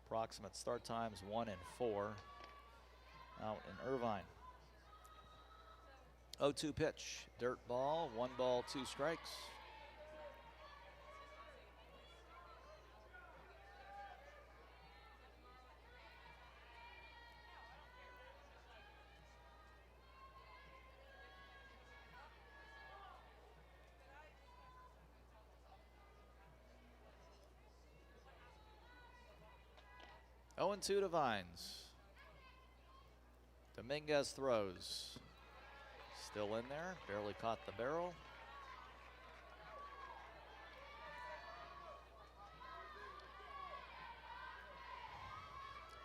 Speaker 3: Approximate start times 1 and 4 out in Irvine. 0-2 pitch, dirt ball, 1 ball, 2 strikes. Oh, 0-2 to Vines. Dominguez throws. Still in there, barely caught the barrel.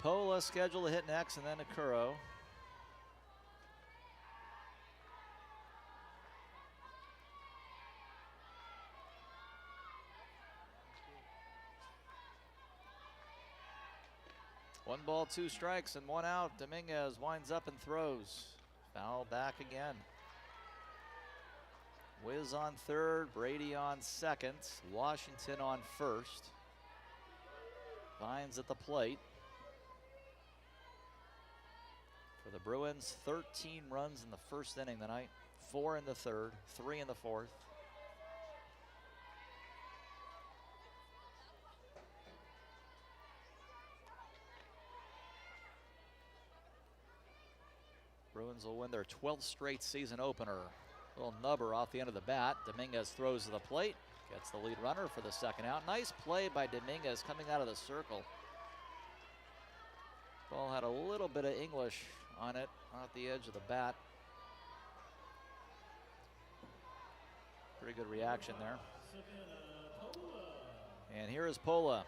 Speaker 3: Pola scheduled to hit next, and then Akuro. One ball, 2 strikes, and 1 out. Dominguez winds up and throws. Foul back again. Wiz on 3rd, Brady on 2nd, Washington on 1st. Vines at the plate. For the Bruins, 13 runs in the 1st inning tonight, 4 in the 3rd, 3 in the 4th. Bruins will win their 12th straight season opener. Little nubber off the end of the bat. Dominguez throws to the plate. Gets the lead runner for the 2nd out. Nice play by Dominguez coming out of the circle. Ball had a little bit of English on it, off the edge of the bat. Pretty good reaction there. And here is Pola.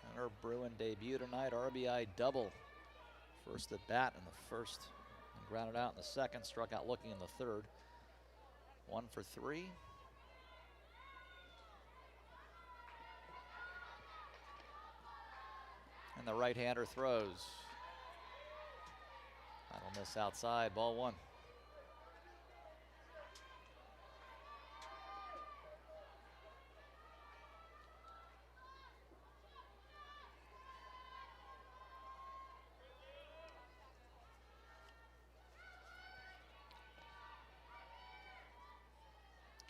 Speaker 3: And her Bruin debut tonight, RBI double. First at bat in the 1st, and grounded out in the 2nd, struck out looking in the 3rd. 1 for 3. And the right-hander throws. That'll miss outside, ball 1.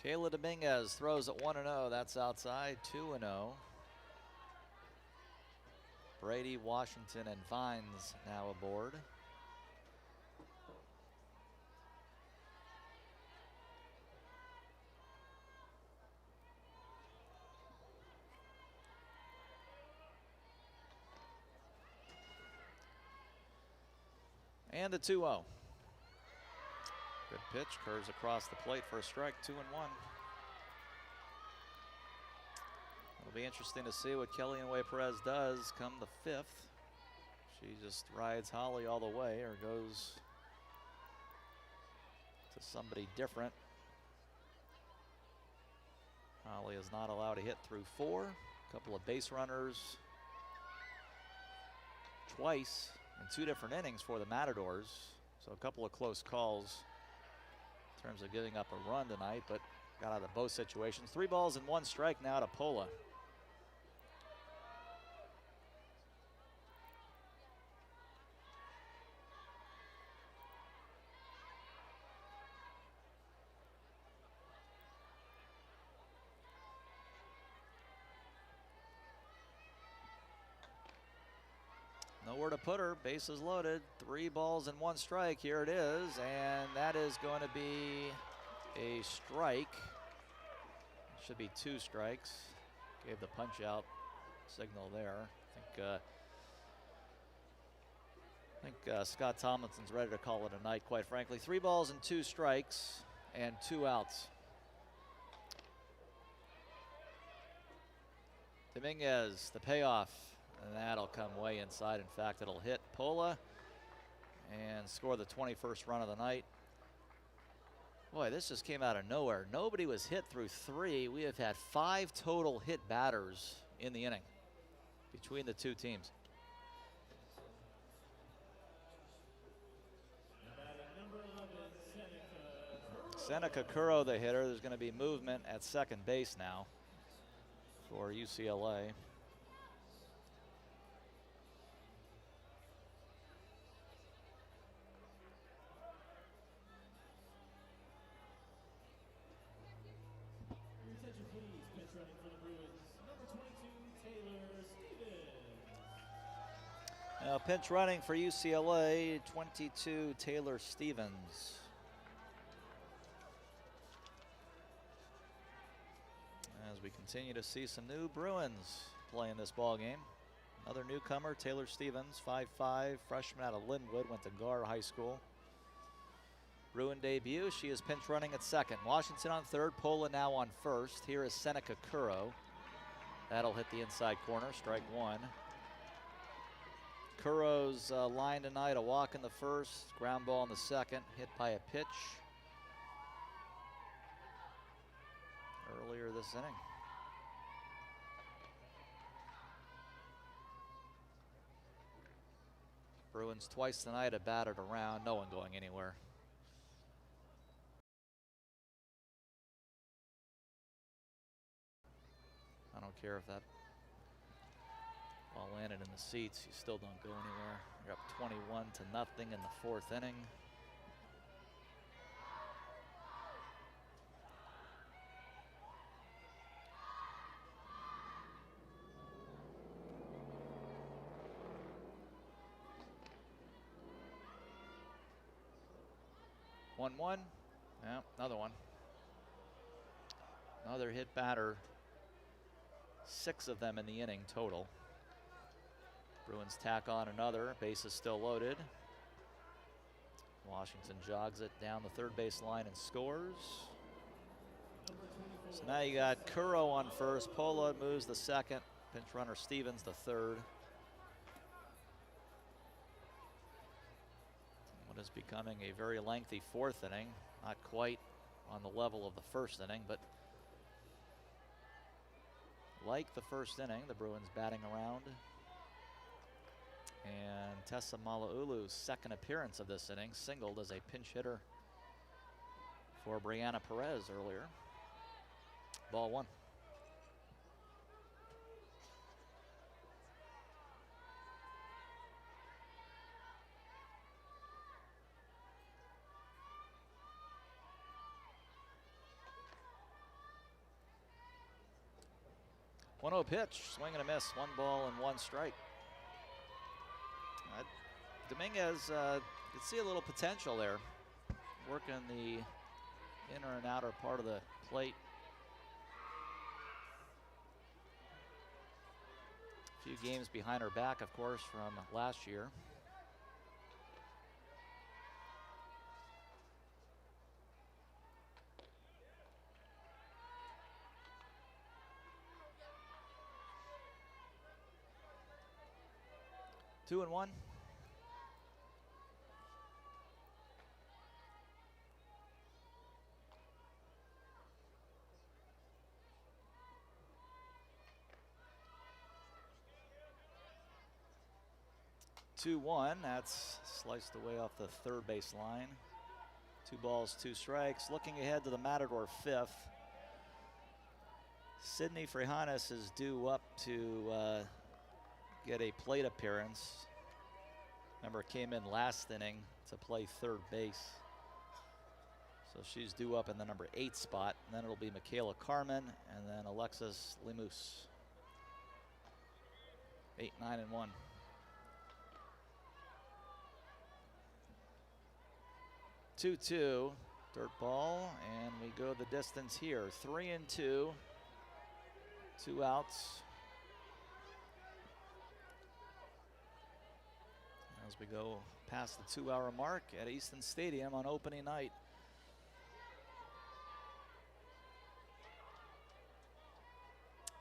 Speaker 3: Kayla Dominguez throws at 1-0. That's outside, 2-0. Brady, Washington, and Vines now aboard. And the 2-0. Good pitch, curves across the plate for a strike, 2-1. It'll be interesting to see what Kellyanne Perez does come the 5th. She just rides Holly all the way or goes to somebody different. Holly is not allowed to hit through 4. A couple of base runners twice in 2 different innings for the Matadors. So a couple of close calls in terms of giving up a run tonight, but got out of both situations. 3 balls and 1 strike now to Pola. Nowhere to put her, bases loaded, 3 balls and 1 strike, here it is, and that is going to be a strike. Should be 2 strikes. Gave the punch out signal there. I think Scott Tomlinson's ready to call it a night, quite frankly. 3 balls and 2 strikes and 2 outs. Dominguez, the payoff. And that'll come way inside. In fact, it'll hit Pola and score the 21st run of the night. Boy, this just came out of nowhere. Nobody was hit through 3. We have had 5 total hit batters in the inning between the 2 teams. Seneca Curro, the hitter. There's going to be movement at second base now for UCLA. Now pinch running for UCLA, 22, Taylor Stevens. As we continue to see some new Bruins play in this ball game. Another newcomer, Taylor Stevens, 5'5", freshman out of Linwood, went to Gar High School. Bruin debut, she is pinch running at second. Washington on third, Pola now on first. Here is Seneca Curro. That'll hit the inside corner, strike 1. Curro's line tonight, a walk in the first, ground ball in the second, hit by a pitch earlier this inning. Bruins twice tonight have batted around, no one going anywhere. I don't care if that ball landed in the seats, you still don't go anywhere. You're up 21-0 in the 4th inning. One. Yeah, another one. Another hit batter. 6 of them in the inning total. Bruins tack on another. Base is still loaded. Washington jogs it down the third base line and scores. So now you got Curro on first. Pola moves the second. Pinch runner Stevens the third. What is becoming a very lengthy 4th inning. Not quite on the level of the 1st inning, but like the 1st inning, the Bruins batting around. And Tessa Mala'ulu's second appearance of this inning, singled as a pinch hitter for Brianna Perez earlier. Ball 1. One-oh pitch, swing and a miss, 1 ball and 1 strike. Dominguez, you see a little potential there, working the inner and outer part of the plate. A few games behind her back, of course, from last year. 2-1. That's sliced away off the third base line. 2 balls, 2 strikes. Looking ahead to the Matador 5th. Sydney Frijanes is due up to get a plate appearance. Remember, came in last inning to play third base. So she's due up in the number 8 spot. And then it'll be Michaela Carmen and then Alexis Lemus. 8, 9, and 1. 2-2, dirt ball, and we go the distance here. 3-2, 2 outs. As we go past the 2-hour mark at Easton Stadium on opening night.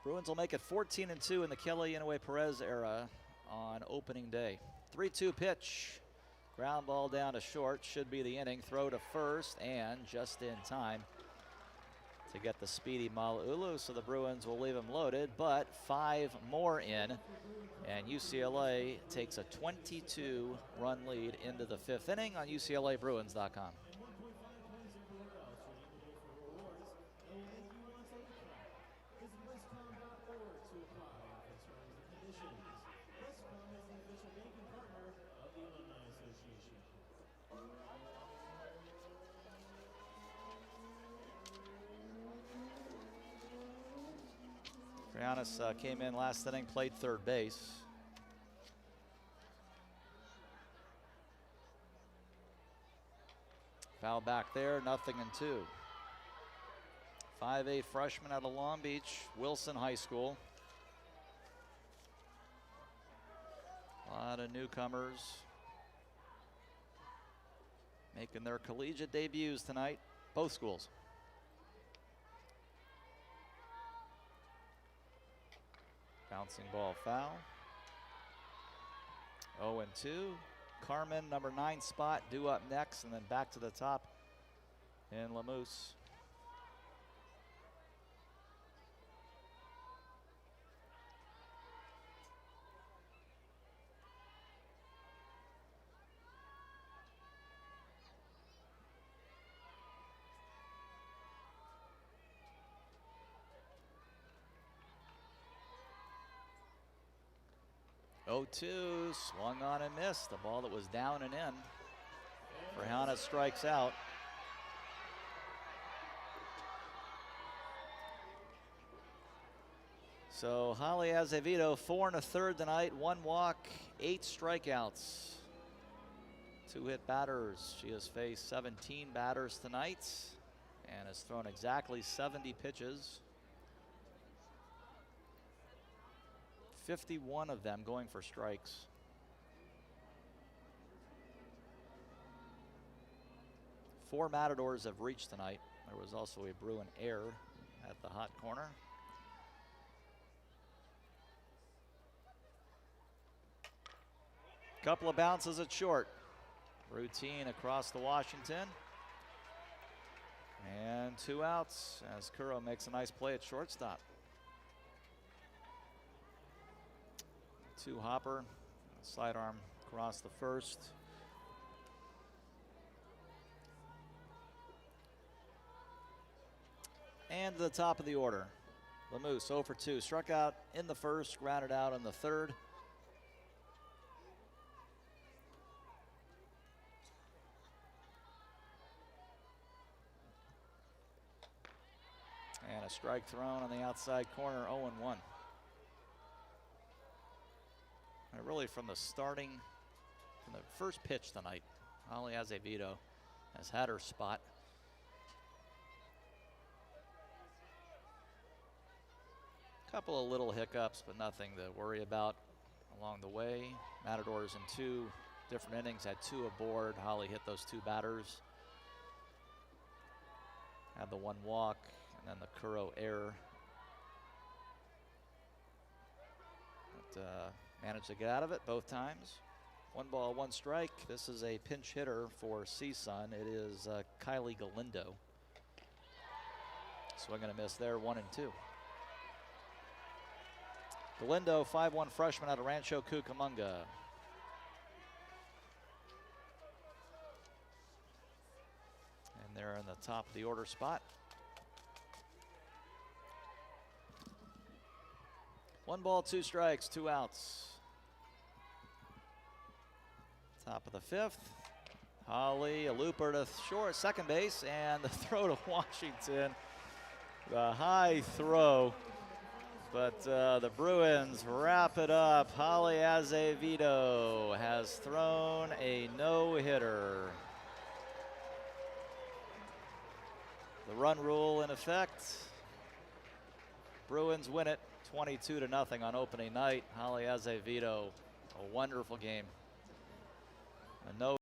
Speaker 3: Bruins will make it 14-2 in the Kelly Inouye Perez era on opening day. 3-2 pitch. Ground ball down to short, should be the inning. Throw to first, and just in time to get the speedy Mal'ulu, so the Bruins will leave him loaded, but 5 more in, and UCLA takes a 22-run lead into the 5th inning on UCLABruins.com. Frijanes came in last inning, played third base. Foul back there, 0-2. 5'8" freshman out of Long Beach, Wilson High School. A lot of newcomers making their collegiate debuts tonight, both schools. Bouncing ball foul. 0-2. Carmen, number 9 spot, due up next, and then back to the top in Lemus. Swung on and missed. The ball that was down and in. Frijanes strikes out. So Holly Azevedo, 4 1/3 tonight, 1 walk, 8 strikeouts. 2 hit batters. She has faced 17 batters tonight and has thrown exactly 70 pitches. 51 of them going for strikes. Four Matadors have reached tonight. There was also a Bruin error at the hot corner. Couple of bounces at short. Routine across the Washington. And 2 outs as Kuro makes a nice play at shortstop. 2 hopper, sidearm across the first. And to the top of the order, Lemus 0 for 2, struck out in the first, grounded out in the third. And a strike thrown on the outside corner, 0-1. And really from the first pitch tonight, Holly Azevedo has had her spot. Couple of little hiccups, but nothing to worry about along the way. Matadors in 2 different innings had 2 aboard. Holly hit those 2 batters. Had the 1 walk and then the Kuro error. But, Managed to get out of it both times. 1 ball, 1 strike. This is a pinch hitter for CSUN. It is Kylie Galindo. Swing and a miss there, 1 and 2. Galindo, 5'1" freshman out of Rancho Cucamonga. And they're in the top of the order spot. 1 ball, 2 strikes, 2 outs. Top of the 5th. Holly, a looper to short, second base, and the throw to Washington. The high throw, but the Bruins wrap it up. Holly Azevedo has thrown a no-hitter. The run rule in effect. Bruins win it 22-0 on opening night. Holly Azevedo, a wonderful game. A no